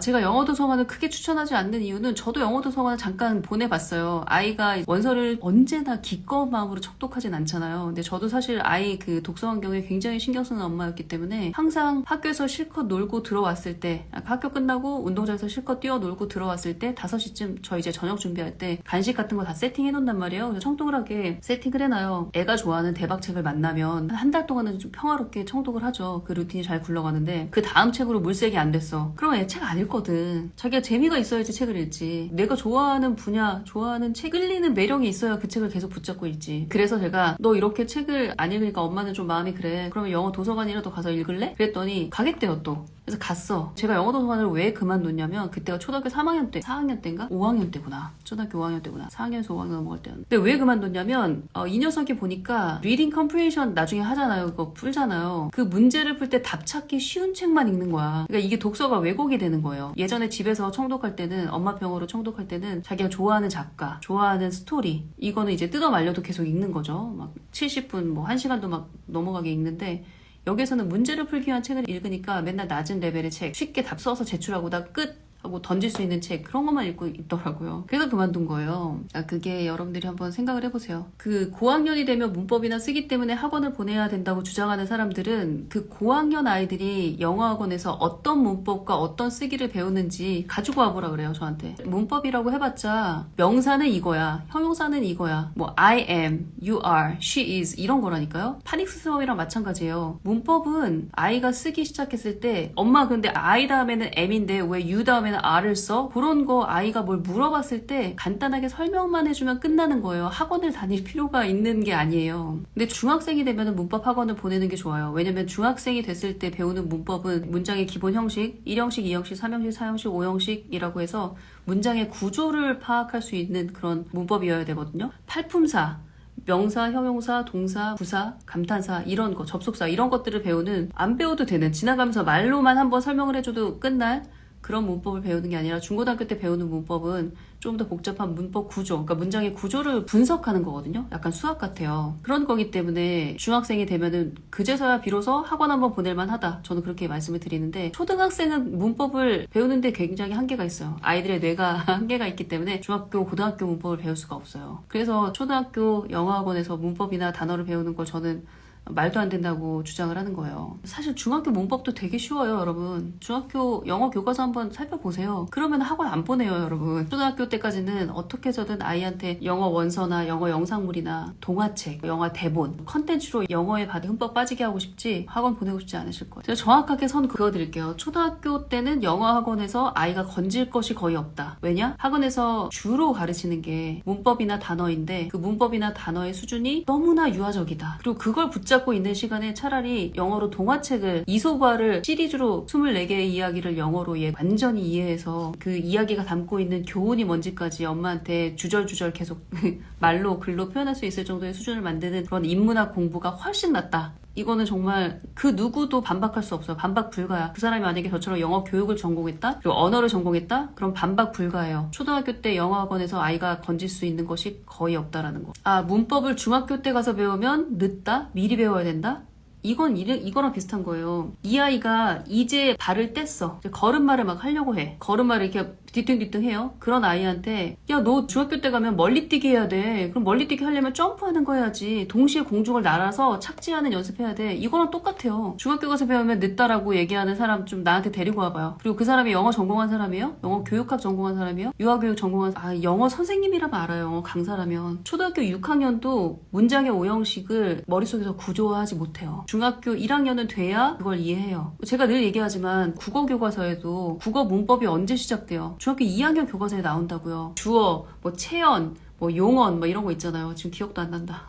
제가 영어 도서관을 크게 추천하지 않는 이유는 저도 영어 도서관을 잠깐 보내봤어요. 아이가 원서를 언제나 기꺼운 마음으로 척독하진 않잖아요. 근데 저도 사실 아이 그 독서 환경에 굉장히 신경 쓰는 엄마였기 때문에 항상 학교에서 실컷 놀고 들어왔을 때, 학교 끝나고 운동장에서 실컷 뛰어놀고 들어왔을 때 5시쯤 저 이제 저녁 준비할 때 간식 같은 거 다 세팅해 놓는단 말이에요. 그래서 청독하게 세팅을 해놔요. 애가 좋아하는 대박책을 만나면 한 달 동안은 좀 평화롭게 청독을 하죠. 그 루틴이 잘 굴러가는데 그 다음 책으로 물색이 안 됐어. 그럼 애 책 안 읽거든. 자기가 재미가 있어야지 책을 읽지. 내가 좋아하는 분야, 좋아하는 책 끌리는 매력이 있어야 그 책을 계속 붙잡고 읽지. 그래서 제가 너 이렇게 책을 안 읽으니까 엄마는 좀 마음이 그래. 그러면 영어 도서관이라도 가서 읽을래? 그랬더니 가겠대요 또. 그래서 갔어. 제가 영어 도서관을 왜 그만뒀냐면 그때가 초등학교 3학년 때, 4학년 때인가? 5학년 때구나. 초등학교 5학년 때구나. 4학년에서 5학년 넘어갈 때였는데. 근데 왜 그만뒀냐면 이 녀석이 보니까 리딩 컴프레hen션 나중에 하잖아요. 그거 풀잖아요. 그 문제를 풀 때 답 찾기 쉬운 책만 읽는 거야. 그러니까 이게 독서가 왜곡이 되는 거예요. 예전에 집에서 청독할 때는 엄마 병으로 청독할 때는 자기가 좋아하는 작가, 좋아하는 스토리 이거는 이제 뜯어 말려도 계속 읽는 거죠. 막 70분, 뭐 1시간도 막 넘어가게 읽는데 여기서는 문제를 풀기 위한 책을 읽으니까 맨날 낮은 레벨의 책, 쉽게 답 써서 제출하고 다 끝! 하고 던질 수 있는 책 그런 것만 읽고 있더라고요. 그래서 그만둔 거예요. 그게 여러분들이 한번 생각을 해보세요. 그 고학년이 되면 문법이나 쓰기 때문에 학원을 보내야 된다고 주장하는 사람들은 그 고학년 아이들이 영어학원에서 어떤 문법과 어떤 쓰기를 배우는지 가지고 와보라 그래요. 저한테. 문법이라고 해봤자 명사는 이거야, 형용사는 이거야, 뭐 I am, you are, she is 이런 거라니까요. 파닉스 수업이랑 마찬가지예요. 문법은 아이가 쓰기 시작했을 때 엄마 근데 I 다음에는 am인데 왜 you 다음에 R을 써? 그런 거 아이가 뭘 물어봤을 때 간단하게 설명만 해주면 끝나는 거예요. 학원을 다닐 필요가 있는 게 아니에요. 근데 중학생이 되면 문법 학원을 보내는 게 좋아요. 왜냐면 중학생이 됐을 때 배우는 문법은 문장의 기본 형식, 1형식, 2형식, 3형식, 4형식, 5형식이라고 해서 문장의 구조를 파악할 수 있는 그런 문법이어야 되거든요. 팔품사, 명사, 형용사, 동사, 부사, 감탄사 이런 거, 접속사 이런 것들을 배우는 안 배워도 되는 지나가면서 말로만 한번 설명을 해줘도 끝날 그런 문법을 배우는 게 아니라 중고등학교 때 배우는 문법은 좀 더 복잡한 문법 구조, 그러니까 문장의 구조를 분석하는 거거든요. 약간 수학 같아요. 그런 거기 때문에 중학생이 되면은 그제서야 비로소 학원 한번 보낼만 하다. 저는 그렇게 말씀을 드리는데 초등학생은 문법을 배우는데 굉장히 한계가 있어요. 아이들의 뇌가 한계가 있기 때문에 중학교, 고등학교 문법을 배울 수가 없어요. 그래서 초등학교 영어학원에서 문법이나 단어를 배우는 걸 저는 말도 안 된다고 주장을 하는 거예요. 사실 중학교 문법도 되게 쉬워요, 여러분. 중학교 영어 교과서 한번 살펴보세요. 그러면 학원 안 보내요, 여러분. 초등학교 때까지는 어떻게 해서든 아이한테 영어 원서나 영어 영상물이나 동화책, 영화 대본, 컨텐츠로 영어에 흠뻑 빠지게 하고 싶지 학원 보내고 싶지 않으실 거예요. 제가 정확하게 선 그어드릴게요. 초등학교 때는 영어 학원에서 아이가 건질 것이 거의 없다. 왜냐? 학원에서 주로 가르치는 게 문법이나 단어인데 그 문법이나 단어의 수준이 너무나 유아적이다. 그리고 그걸 붙잡고 있는 시간에 차라리 영어로 동화책을 이소과를 시리즈로 24개의 이야기를 영어로 완전히 이해해서 그 이야기가 담고 있는 교훈이 뭔지까지 엄마한테 주절주절 계속 말로 글로 표현할 수 있을 정도의 수준을 만드는 그런 인문학 공부가 훨씬 낫다. 이거는 정말 그 누구도 반박할 수 없어요. 반박 불가야. 그 사람이 만약에 저처럼 영어 교육을 전공했다? 그리고 언어를 전공했다? 그럼 반박 불가예요. 초등학교 때 영어학원에서 아이가 건질 수 있는 것이 거의 없다라는 거. 문법을 중학교 때 가서 배우면 늦다? 미리 배워야 된다? 이거랑 비슷한 거예요. 이 아이가 이제 발을 뗐어. 이제 걸음마를 막 하려고 해. 걸음마를 이렇게 뒤뚱뒤뚱 해요. 그런 아이한테 야, 너 중학교 때 가면 멀리뛰기 해야 돼. 그럼 멀리뛰기 하려면 점프하는 거 해야지. 동시에 공중을 날아서 착지하는 연습해야 돼. 이거랑 똑같아요. 중학교 가서 배우면 늦다라고 얘기하는 사람 좀 나한테 데리고 와봐요. 그리고 그 사람이 영어 전공한 사람이에요? 영어 교육학 전공한 사람이에요? 유아교육 전공한 영어 선생님이라면 알아요. 영어 강사라면. 초등학교 6학년도 문장의 5형식을 머릿속에서 구조화하지 못해요. 중학교 1학년은 돼야 그걸 이해해요. 제가 늘 얘기하지만 국어 교과서에도 국어 문법이 언제 시작돼요? 중학교 2학년 교과서에 나온다고요. 주어, 뭐 체언, 뭐 용언, 뭐 이런 거 있잖아요. 지금 기억도 안 난다.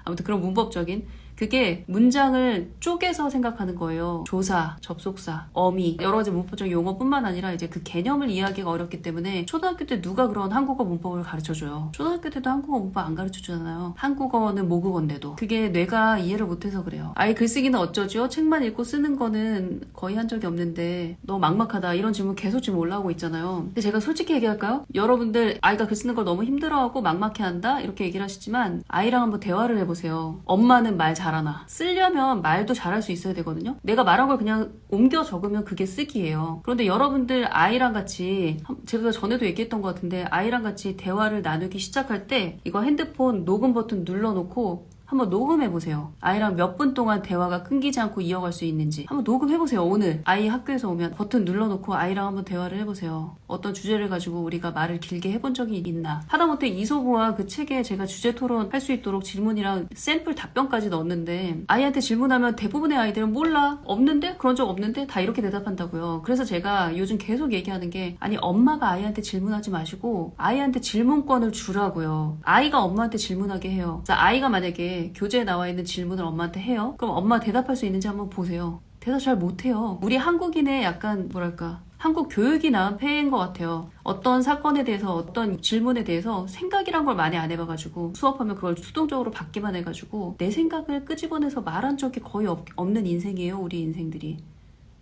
아무튼 그런 문법적인 그게 문장을 쪼개서 생각하는 거예요. 조사, 접속사, 어미 여러 가지 문법적 용어뿐만 아니라 이제 그 개념을 이해하기가 어렵기 때문에 초등학교 때 누가 그런 한국어 문법을 가르쳐줘요. 초등학교 때도 한국어 문법 안 가르쳐주잖아요. 한국어는 모국어인데도 그게 뇌가 이해를 못해서 그래요. 아예 글쓰기는 어쩌죠? 책만 읽고 쓰는 거는 거의 한 적이 없는데 너무 막막하다 이런 질문 계속 지금 올라오고 있잖아요. 근데 제가 솔직히 얘기할까요? 여러분들 아이가 글 쓰는 걸 너무 힘들어하고 막막해한다 이렇게 얘기를 하시지만 아이랑 한번 대화를 해보세요. 엄마는 말 잘하나. 쓰려면 말도 잘할 수 있어야 되거든요. 내가 말한 걸 그냥 옮겨 적으면 그게 쓰기예요. 그런데 여러분들 아이랑 같이, 제가 전에도 얘기했던 것 같은데, 아이랑 같이 대화를 나누기 시작할 때 이거 핸드폰 녹음 버튼 눌러놓고 한번 녹음해보세요. 아이랑 몇 분 동안 대화가 끊기지 않고 이어갈 수 있는지 한번 녹음해보세요. 오늘 아이 학교에서 오면 버튼 눌러놓고 아이랑 한번 대화를 해보세요. 어떤 주제를 가지고 우리가 말을 길게 해본 적이 있나. 하다못해 이소부와 그 책에 제가 주제 토론 할 수 있도록 질문이랑 샘플 답변까지 넣었는데 아이한테 질문하면 대부분의 아이들은 몰라, 없는데, 그런 적 없는데, 다 이렇게 대답한다고요. 그래서 제가 요즘 계속 얘기하는 게, 아니 엄마가 아이한테 질문하지 마시고 아이한테 질문권을 주라고요. 아이가 엄마한테 질문하게 해요. 그래서 아이가 만약에 교재에 나와 있는 질문을 엄마한테 해요. 그럼 엄마 대답할 수 있는지 한번 보세요. 대답 잘 못해요. 우리 한국인의 약간 뭐랄까, 한국 교육이 낳은 폐해인 것 같아요. 어떤 사건에 대해서, 어떤 질문에 대해서 생각이란 걸 많이 안 해봐가지고 수업하면 그걸 수동적으로 받기만 해가지고 내 생각을 끄집어내서 말한 적이 거의 없는 인생이에요. 우리 인생들이.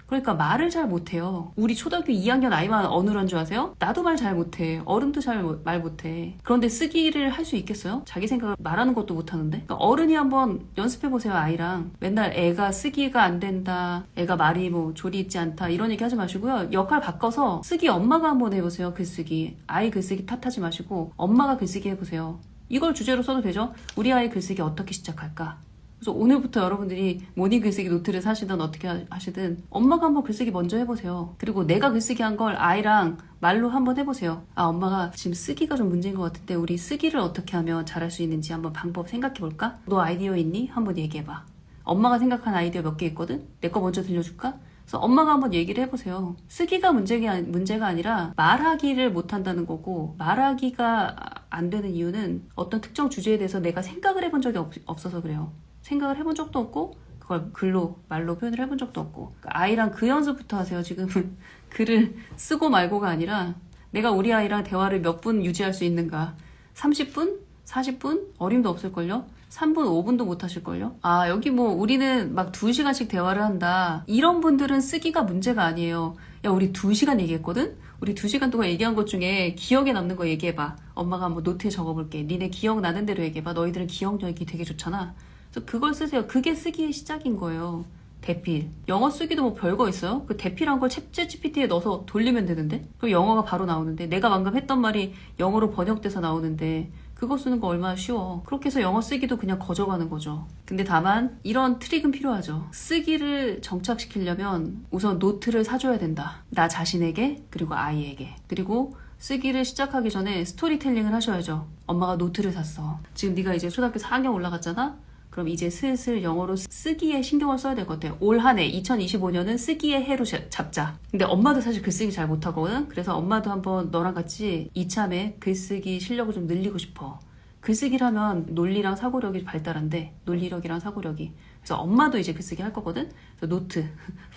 그러니까 말을 잘 못해요. 우리 초등학교 2학년 아이만 어느런 줄 아세요? 나도 말 잘 못해. 어른도 잘 말 못해. 그런데 쓰기를 할 수 있겠어요? 자기 생각을 말하는 것도 못하는데? 그러니까 어른이 한번 연습해보세요. 아이랑. 맨날 애가 쓰기가 안 된다, 애가 말이 뭐 조리 있지 않다, 이런 얘기 하지 마시고요. 역할 바꿔서 쓰기 엄마가 한번 해보세요. 글쓰기. 아이 글쓰기 탓하지 마시고 엄마가 글쓰기 해보세요. 이걸 주제로 써도 되죠? 우리 아이 글쓰기 어떻게 시작할까? 그래서 오늘부터 여러분들이 모닝 글쓰기 노트를 사시든 어떻게 하시든 엄마가 한번 글쓰기 먼저 해보세요. 그리고 내가 글쓰기 한 걸 아이랑 말로 한번 해보세요. 아, 엄마가 지금 쓰기가 좀 문제인 것 같은데 우리 쓰기를 어떻게 하면 잘할 수 있는지 한번 방법 생각해볼까? 너 아이디어 있니? 한번 얘기해봐. 엄마가 생각한 아이디어 몇 개 있거든? 내 거 먼저 들려줄까? 그래서 엄마가 한번 얘기를 해보세요. 쓰기가 문제가 아니라 말하기를 못한다는 거고, 말하기가 안 되는 이유는 어떤 특정 주제에 대해서 내가 생각을 해본 적이 없어서 그래요. 생각을 해본 적도 없고 그걸 글로, 말로 표현을 해본 적도 없고. 그러니까 아이랑 그 연습부터 하세요. 지금은 글을 쓰고 말고가 아니라 내가 우리 아이랑 대화를 몇 분 유지할 수 있는가. 30분? 40분? 어림도 없을걸요? 3분, 5분도 못 하실걸요? 아, 여기 뭐 우리는 막 2시간씩 대화를 한다, 이런 분들은 쓰기가 문제가 아니에요. 야, 우리 2시간 얘기했거든? 우리 2시간 동안 얘기한 것 중에 기억에 남는 거 얘기해봐. 엄마가 한번 노트에 적어볼게. 니네 기억나는 대로 얘기해봐. 너희들은 기억력이 되게 좋잖아. 그래서 그걸 쓰세요. 그게 쓰기의 시작인 거예요. 대필. 영어 쓰기도 뭐 별거 있어요? 그 대필한 걸 챗 GPT에 넣어서 돌리면 되는데? 그럼 영어가 바로 나오는데? 내가 방금 했던 말이 영어로 번역돼서 나오는데 그거 쓰는 거 얼마나 쉬워. 그렇게 해서 영어 쓰기도 그냥 거져가는 거죠. 근데 다만 이런 트릭은 필요하죠. 쓰기를 정착시키려면 우선 노트를 사줘야 된다. 나 자신에게, 그리고 아이에게. 그리고 쓰기를 시작하기 전에 스토리텔링을 하셔야죠. 엄마가 노트를 샀어. 지금 네가 이제 초등학교 4학년 올라갔잖아? 그럼 이제 슬슬 영어로 쓰기에 신경을 써야 될 것 같아요. 올 한 해 2025년은 쓰기의 해로 잡자. 근데 엄마도 사실 글쓰기 잘 못하거든. 그래서 엄마도 한번 너랑 같이 이참에 글쓰기 실력을 좀 늘리고 싶어. 글쓰기를 하면 논리랑 사고력이 발달한대. 논리력이랑 사고력이. 그래서 엄마도 이제 글쓰기 할 거거든. 그래서 노트,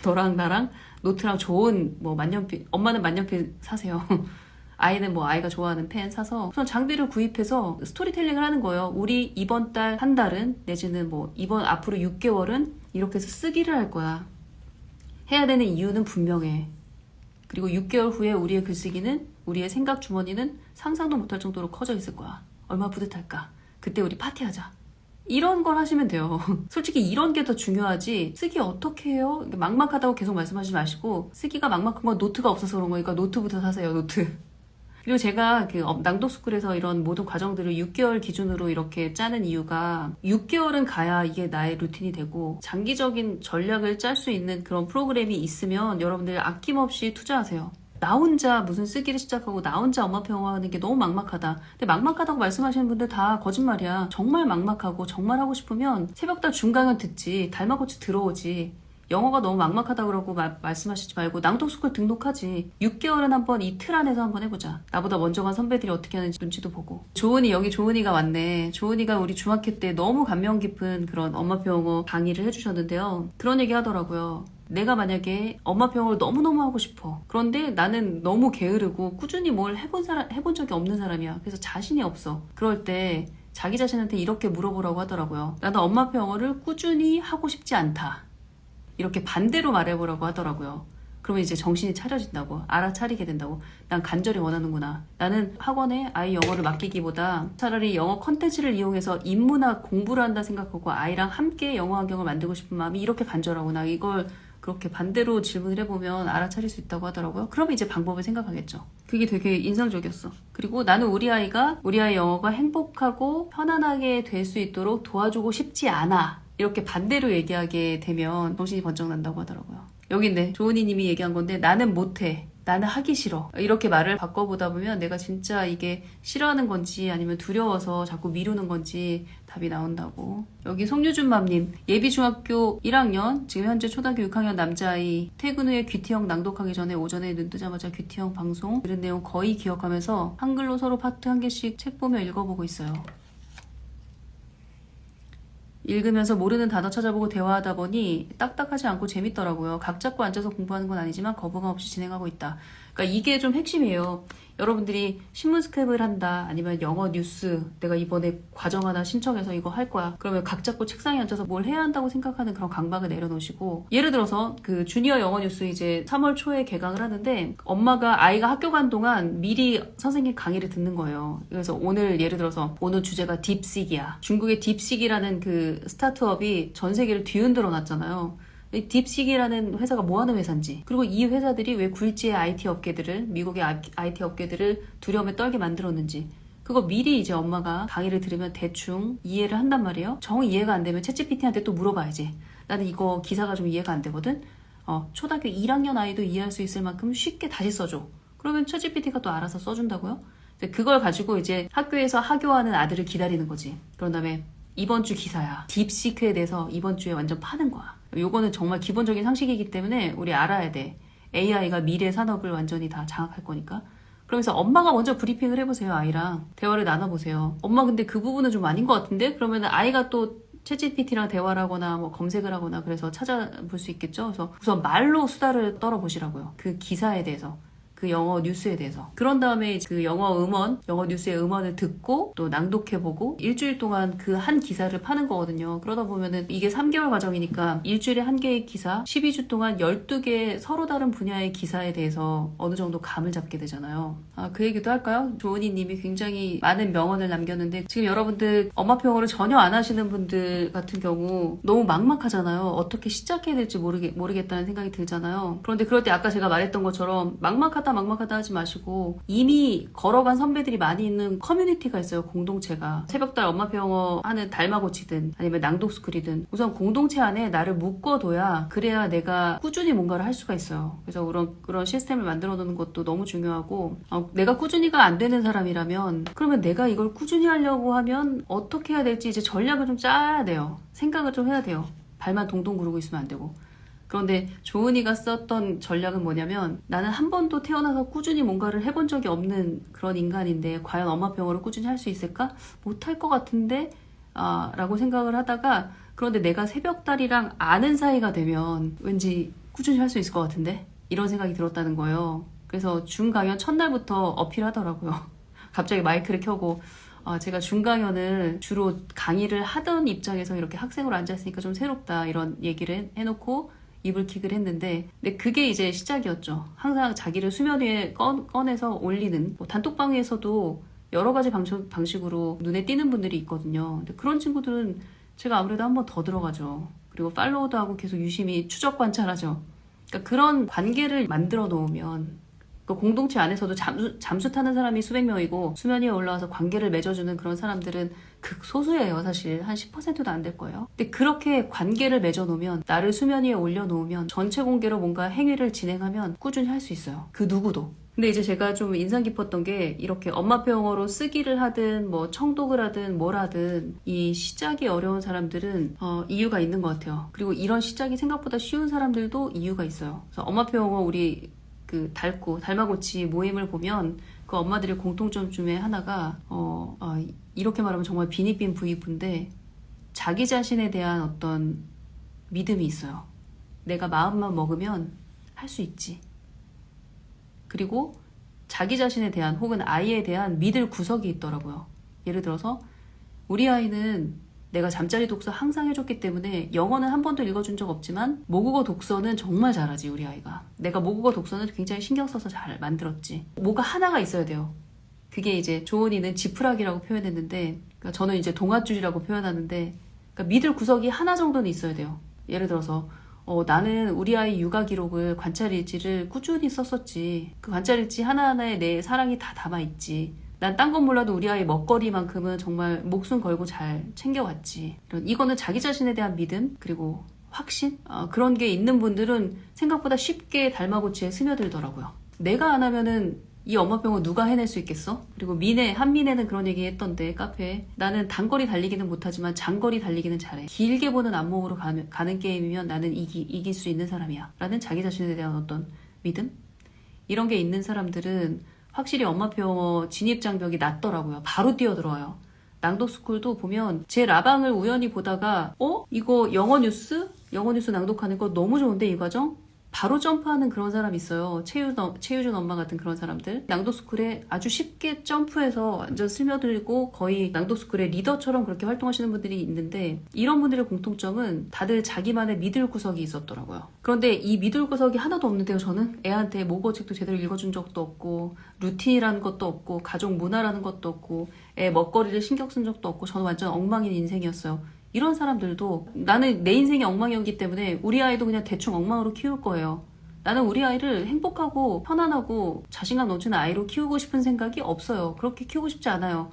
너랑 나랑 노트랑 좋은 뭐 만년필, 엄마는 만년필 사세요. 아이는 뭐 아이가 좋아하는 펜 사서 우선 장비를 구입해서 스토리텔링을 하는 거예요. 우리 이번 달 한 달은, 내지는 뭐 이번 앞으로 6개월은 이렇게 해서 쓰기를 할 거야. 해야 되는 이유는 분명해. 그리고 6개월 후에 우리의 글쓰기는, 우리의 생각 주머니는 상상도 못할 정도로 커져 있을 거야. 얼마나 뿌듯할까. 그때 우리 파티하자. 이런 걸 하시면 돼요. 솔직히 이런 게 더 중요하지, 쓰기 어떻게 해요? 막막하다고 계속 말씀하시지 마시고, 쓰기가 막막한 건 노트가 없어서 그런 거니까 노트부터 사세요. 노트. 그리고 제가 그 낭독스쿨에서 이런 모든 과정들을 6개월 기준으로 이렇게 짜는 이유가, 6개월은 가야 이게 나의 루틴이 되고 장기적인 전략을 짤 수 있는 그런 프로그램이 있으면 여러분들 아낌없이 투자하세요. 나 혼자 무슨 쓰기를 시작하고 나 혼자 엄마표 영어하는 게 너무 막막하다. 근데 막막하다고 말씀하시는 분들 다 거짓말이야. 정말 막막하고 정말 하고 싶으면 새벽달 중강연 듣지, 달마고치 들어오지. 영어가 너무 막막하다고 그러고 말씀하시지 말고 낭독스쿨 등록하지. 6개월은 한번 이 틀 안에서 한번 해보자. 나보다 먼저 간 선배들이 어떻게 하는지 눈치도 보고. 조은이, 여기 조은이가 왔네. 조은이가 우리 중학교 때 너무 감명 깊은 그런 엄마표 영어 강의를 해주셨는데요. 그런 얘기 하더라고요. 내가 만약에 엄마표 영어를 너무너무 하고 싶어. 그런데 나는 너무 게으르고 꾸준히 뭘 해본 적이 없는 사람이야. 그래서 자신이 없어. 그럴 때 자기 자신한테 이렇게 물어보라고 하더라고요. 나는 엄마표 영어를 꾸준히 하고 싶지 않다. 이렇게 반대로 말해보라고 하더라고요. 그러면 이제 정신이 차려진다고, 알아차리게 된다고. 난 간절히 원하는구나. 나는 학원에 아이 영어를 맡기기보다 차라리 영어 컨텐츠를 이용해서 인문학 공부를 한다 생각하고 아이랑 함께 영어 환경을 만들고 싶은 마음이 이렇게 간절하구나. 이걸 그렇게 반대로 질문을 해보면 알아차릴 수 있다고 하더라고요. 그러면 이제 방법을 생각하겠죠. 그게 되게 인상적이었어. 그리고 나는 우리 아이 영어가 행복하고 편안하게 될 수 있도록 도와주고 싶지 않아. 이렇게 반대로 얘기하게 되면 정신이 번쩍 난다고 하더라고요. 여기 있네. 조은희 님이 얘기한 건데, 나는 못해. 나는 하기 싫어. 이렇게 말을 바꿔보다 보면 내가 진짜 이게 싫어하는 건지 아니면 두려워서 자꾸 미루는 건지 답이 나온다고. 여기 송유준맘님, 예비 중학교 1학년, 지금 현재 초등학교 6학년 남자아이, 퇴근 후에 귀티형 낭독하기 전에 오전에 눈 뜨자마자 귀티형 방송 들은 내용 거의 기억하면서 한글로 서로 파트 한 개씩 책 보며 읽어보고 있어요. 읽으면서 모르는 단어 찾아보고 대화하다 보니 딱딱하지 않고 재밌더라고요. 각 잡고 앉아서 공부하는 건 아니지만 거부감 없이 진행하고 있다. 그러니까 이게 좀 핵심이에요. 여러분들이 신문 스크랩을 한다, 아니면 영어 뉴스, 내가 이번에 과정 하나 신청해서 이거 할 거야. 그러면 각 잡고 책상에 앉아서 뭘 해야 한다고 생각하는 그런 강박을 내려놓으시고, 예를 들어서 그 주니어 영어 뉴스 이제 3월 초에 개강을 하는데, 엄마가 아이가 학교 간 동안 미리 선생님 강의를 듣는 거예요. 그래서 오늘 예를 들어서 오늘 주제가 딥식이야. 중국의 딥식이라는 그 스타트업이 전 세계를 뒤흔들어 놨잖아요. 딥식이라는 회사가 뭐 하는 회사인지, 그리고 이 회사들이 왜 굴지의 IT 업계들을, 미국의 IT 업계들을 두려움에 떨게 만들었는지, 그거 미리 이제 엄마가 강의를 들으면 대충 이해를 한단 말이에요. 정 이해가 안 되면 챗GPT한테 또 물어봐야지. 나는 이거 기사가 좀 이해가 안 되거든. 초등학교 1학년 아이도 이해할 수 있을 만큼 쉽게 다시 써줘. 그러면 챗GPT가 또 알아서 써준다고요. 그걸 가지고 이제 학교에서 하교하는 아들을 기다리는 거지. 그런 다음에 이번 주 기사야. 딥시크에 대해서 이번 주에 완전 파는 거야. 요거는 정말 기본적인 상식이기 때문에 우리 알아야 돼. AI가 미래 산업을 완전히 다 장악할 거니까. 그러면서 엄마가 먼저 브리핑을 해보세요. 아이랑 대화를 나눠보세요. 엄마 근데 그 부분은 좀 아닌 것 같은데? 그러면 아이가 또 챗GPT랑 대화를 하거나 뭐 검색을 하거나 그래서 찾아볼 수 있겠죠. 그래서 우선 말로 수다를 떨어보시라고요. 그 기사에 대해서. 그 영어 뉴스에 대해서. 그런 다음에 그 영어 뉴스의 음원을 듣고 또 낭독해보고 일주일 동안 그 한 기사를 파는 거거든요. 그러다 보면은 이게 3개월 과정이니까 일주일에 한 개의 기사, 12주 동안 12개 서로 다른 분야의 기사에 대해서 어느 정도 감을 잡게 되잖아요. 그 얘기도 할까요? 조은희 님이 굉장히 많은 명언을 남겼는데, 지금 여러분들 엄마표 영어를 전혀 안 하시는 분들 같은 경우 너무 막막하잖아요. 어떻게 시작해야 될지 모르겠다는 생각이 들잖아요. 그런데 그럴 때 아까 제가 말했던 것처럼 막막하다 하지 마시고, 이미 걸어간 선배들이 많이 있는 커뮤니티가 있어요. 공동체가. 새벽달 엄마표 영어 하는 달마고치든 아니면 낭독스쿨이든 우선 공동체 안에 나를 묶어둬야, 그래야 내가 꾸준히 뭔가를 할 수가 있어요. 그래서 그런 시스템을 만들어 놓는 것도 너무 중요하고, 내가 꾸준히가 안 되는 사람이라면 그러면 내가 이걸 꾸준히 하려고 하면 어떻게 해야 될지 이제 전략을 좀 짜야 돼요. 생각을 좀 해야 돼요. 발만 동동 구르고 있으면 안 되고. 그런데 조은이가 썼던 전략은 뭐냐면, 나는 한 번도 태어나서 꾸준히 뭔가를 해본 적이 없는 그런 인간인데 과연 엄마표 영어를 꾸준히 할 수 있을까? 못할 것 같은데 라고 생각을 하다가, 그런데 내가 새벽달이랑 아는 사이가 되면 왠지 꾸준히 할 수 있을 것 같은데? 이런 생각이 들었다는 거예요. 그래서 중강연 첫날부터 어필하더라고요. 갑자기 마이크를 켜고, 제가 중강연을 주로 강의를 하던 입장에서 이렇게 학생으로 앉아있으니까 좀 새롭다, 이런 얘기를 해놓고 이불킥을 했는데, 근데 그게 이제 시작이었죠. 항상 자기를 수면 위에 꺼내서 올리는, 뭐 단톡방에서도 여러 가지 방식으로 눈에 띄는 분들이 있거든요. 근데 그런 친구들은 제가 아무래도 한 번 더 들어가죠. 그리고 팔로우도 하고 계속 유심히 추적 관찰하죠. 그러니까 그런 관계를 만들어 놓으면, 그 공동체 안에서도 잠수 타는 사람이 수백 명이고 수면 위에 올라와서 관계를 맺어주는 그런 사람들은 극소수예요. 사실 한 10%도 안 될 거예요. 근데 그렇게 관계를 맺어놓으면, 나를 수면 위에 올려놓으면, 전체 공개로 뭔가 행위를 진행하면 꾸준히 할 수 있어요. 그 누구도. 근데 이제 제가 좀 인상 깊었던 게, 이렇게 엄마표 영어로 쓰기를 하든 뭐 청독을 하든 뭘 하든 이 시작이 어려운 사람들은 이유가 있는 것 같아요. 그리고 이런 시작이 생각보다 쉬운 사람들도 이유가 있어요. 그래서 엄마표 영어 우리 그 달마고치 모임을 보면 그 엄마들의 공통점 중에 하나가 이렇게 말하면 정말 비니빈 부이부인데, 자기 자신에 대한 어떤 믿음이 있어요. 내가 마음만 먹으면 할 수 있지. 그리고 자기 자신에 대한, 혹은 아이에 대한 믿을 구석이 있더라고요. 예를 들어서 우리 아이는 내가 잠자리 독서 항상 해줬기 때문에 영어는 한 번도 읽어준 적 없지만 모국어 독서는 정말 잘하지 우리 아이가. 내가 모국어 독서는 굉장히 신경 써서 잘 만들었지. 뭐가 하나가 있어야 돼요. 그게 이제 조은이는 지푸라기라고 표현했는데 그러니까 저는 이제 동아줄이라고 표현하는데 그러니까 믿을 구석이 하나 정도는 있어야 돼요. 예를 들어서 나는 우리 아이 육아 기록을 관찰일지를 꾸준히 썼었지. 그 관찰일지 하나하나에 내 사랑이 다 담아있지. 난 딴 건 몰라도 우리 아이 먹거리만큼은 정말 목숨 걸고 잘 챙겨왔지. 이거는 자기 자신에 대한 믿음 그리고 확신 그런 게 있는 분들은 생각보다 쉽게 달마고치에 스며들더라고요. 내가 안 하면은 이 엄마병을 누가 해낼 수 있겠어? 그리고 한민혜는 그런 얘기 했던데 카페에 나는 단거리 달리기는 못하지만 장거리 달리기는 잘해. 길게 보는 안목으로 가는 게임이면 나는 이길 수 있는 사람이야 라는 자기 자신에 대한 어떤 믿음? 이런 게 있는 사람들은 확실히 엄마병 진입장벽이 낮더라고요. 바로 뛰어들어요. 낭독스쿨도 보면 제 라방을 우연히 보다가 이거 영어 뉴스 낭독하는 거 너무 좋은데 이 과정? 바로 점프하는 그런 사람이 있어요. 최유준 엄마 같은 그런 사람들. 낭독스쿨에 아주 쉽게 점프해서 완전 스며들고 거의 낭독스쿨의 리더처럼 그렇게 활동하시는 분들이 있는데 이런 분들의 공통점은 다들 자기만의 믿을 구석이 있었더라고요. 그런데 이 믿을 구석이 하나도 없는데요. 저는 애한테 모국어책도 제대로 읽어준 적도 없고 루틴이라는 것도 없고 가족 문화라는 것도 없고 애 먹거리를 신경 쓴 적도 없고 저는 완전 엉망인 인생이었어요. 이런 사람들도 나는 내 인생이 엉망이었기 때문에 우리 아이도 그냥 대충 엉망으로 키울 거예요. 나는 우리 아이를 행복하고 편안하고 자신감 넘치는 아이로 키우고 싶은 생각이 없어요. 그렇게 키우고 싶지 않아요.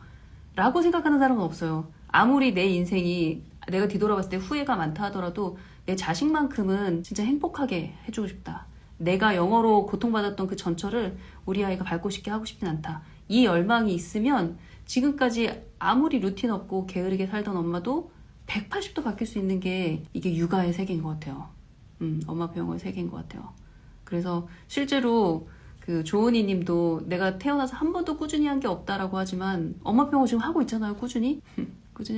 라고 생각하는 사람은 없어요. 아무리 내 인생이 내가 뒤돌아봤을 때 후회가 많다 하더라도 내 자식만큼은 진짜 행복하게 해주고 싶다. 내가 영어로 고통받았던 그 전철을 우리 아이가 밟고 싶게 하고 싶진 않다. 이 열망이 있으면 지금까지 아무리 루틴 없고 게으르게 살던 엄마도 180도 바뀔 수 있는 게 이게 육아의 세계인 것 같아요. 엄마병의 세계인 것 같아요. 그래서 실제로 그 조은이 님도 내가 태어나서 한 번도 꾸준히 한 게 없다라고 하지만 엄마병을 지금 하고 있잖아요. 꾸준히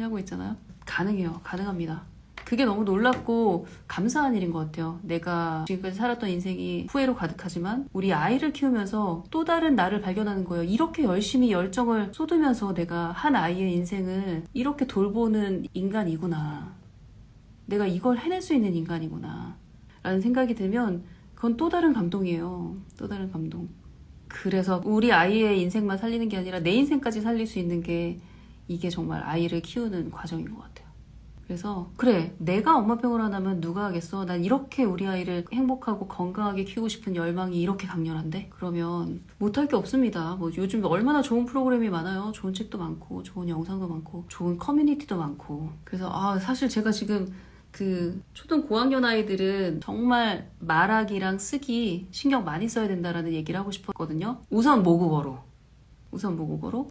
하고 있잖아요. 가능해요. 가능합니다. 그게 너무 놀랍고 감사한 일인 것 같아요. 내가 지금까지 살았던 인생이 후회로 가득하지만 우리 아이를 키우면서 또 다른 나를 발견하는 거예요. 이렇게 열심히 열정을 쏟으면서 내가 한 아이의 인생을 이렇게 돌보는 인간이구나. 내가 이걸 해낼 수 있는 인간이구나. 라는 생각이 들면 그건 또 다른 감동이에요. 또 다른 감동. 그래서 우리 아이의 인생만 살리는 게 아니라 내 인생까지 살릴 수 있는 게 이게 정말 아이를 키우는 과정인 것 같아요. 그래서 그래 내가 엄마병을 하나면 누가 하겠어. 난 이렇게 우리 아이를 행복하고 건강하게 키우고 싶은 열망이 이렇게 강렬한데 그러면 못할 게 없습니다. 뭐 요즘 얼마나 좋은 프로그램이 많아요. 좋은 책도 많고 좋은 영상도 많고 좋은 커뮤니티도 많고. 그래서 사실 제가 지금 그 초등 고학년 아이들은 정말 말하기랑 쓰기 신경 많이 써야 된다라는 얘기를 하고 싶었거든요. 우선 모국어로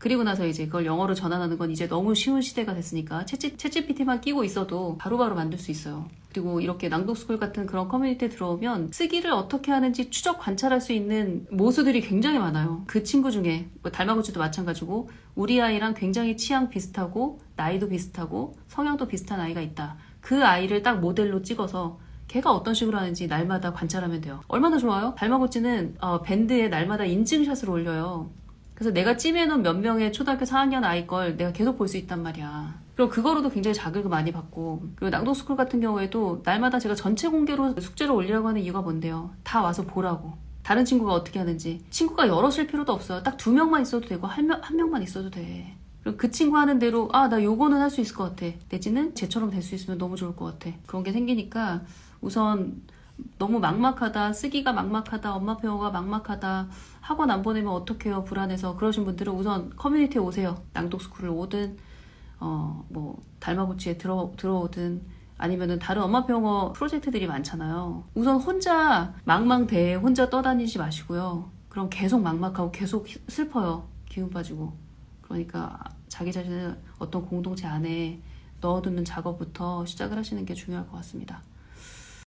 그리고 나서 이제 그걸 영어로 전환하는 건 이제 너무 쉬운 시대가 됐으니까 챗GPT만 끼고 있어도 바로바로 만들 수 있어요. 그리고 이렇게 낭독스쿨 같은 그런 커뮤니티에 들어오면 쓰기를 어떻게 하는지 추적 관찰할 수 있는 모수들이 굉장히 많아요. 그 친구 중에 달마고치도 마찬가지고 우리 아이랑 굉장히 취향 비슷하고 나이도 비슷하고 성향도 비슷한 아이가 있다. 그 아이를 딱 모델로 찍어서 걔가 어떤 식으로 하는지 날마다 관찰하면 돼요. 얼마나 좋아요? 달마고치는 밴드에 날마다 인증샷을 올려요. 그래서 내가 찜해놓은 몇 명의 초등학교 4학년 아이 걸 내가 계속 볼 수 있단 말이야. 그리고 그거로도 굉장히 자극을 많이 받고 그리고 낭독스쿨 같은 경우에도 날마다 제가 전체 공개로 숙제를 올리라고 하는 이유가 뭔데요? 다 와서 보라고. 다른 친구가 어떻게 하는지. 친구가 여럿일 필요도 없어요. 딱 2명만 있어도 되고 한 명만 있어도 돼. 그리고 그 친구 하는 대로 나 요거는 할 수 있을 것 같아. 내지는 쟤처럼 될 수 있으면 너무 좋을 것 같아. 그런 게 생기니까 우선 너무 막막하다, 쓰기가 막막하다, 엄마병어가 막막하다, 학원 안 보내면 어떡해요, 불안해서 그러신 분들은 우선 커뮤니티에 오세요. 낭독스쿨을 오든 달마고치에 들어오든 아니면은 다른 엄마병어 프로젝트들이 많잖아요. 우선 혼자 망망대해 혼자 떠다니지 마시고요. 그럼 계속 막막하고 계속 슬퍼요. 기운 빠지고. 그러니까 자기 자신을 어떤 공동체 안에 넣어두는 작업부터 시작을 하시는 게 중요할 것 같습니다.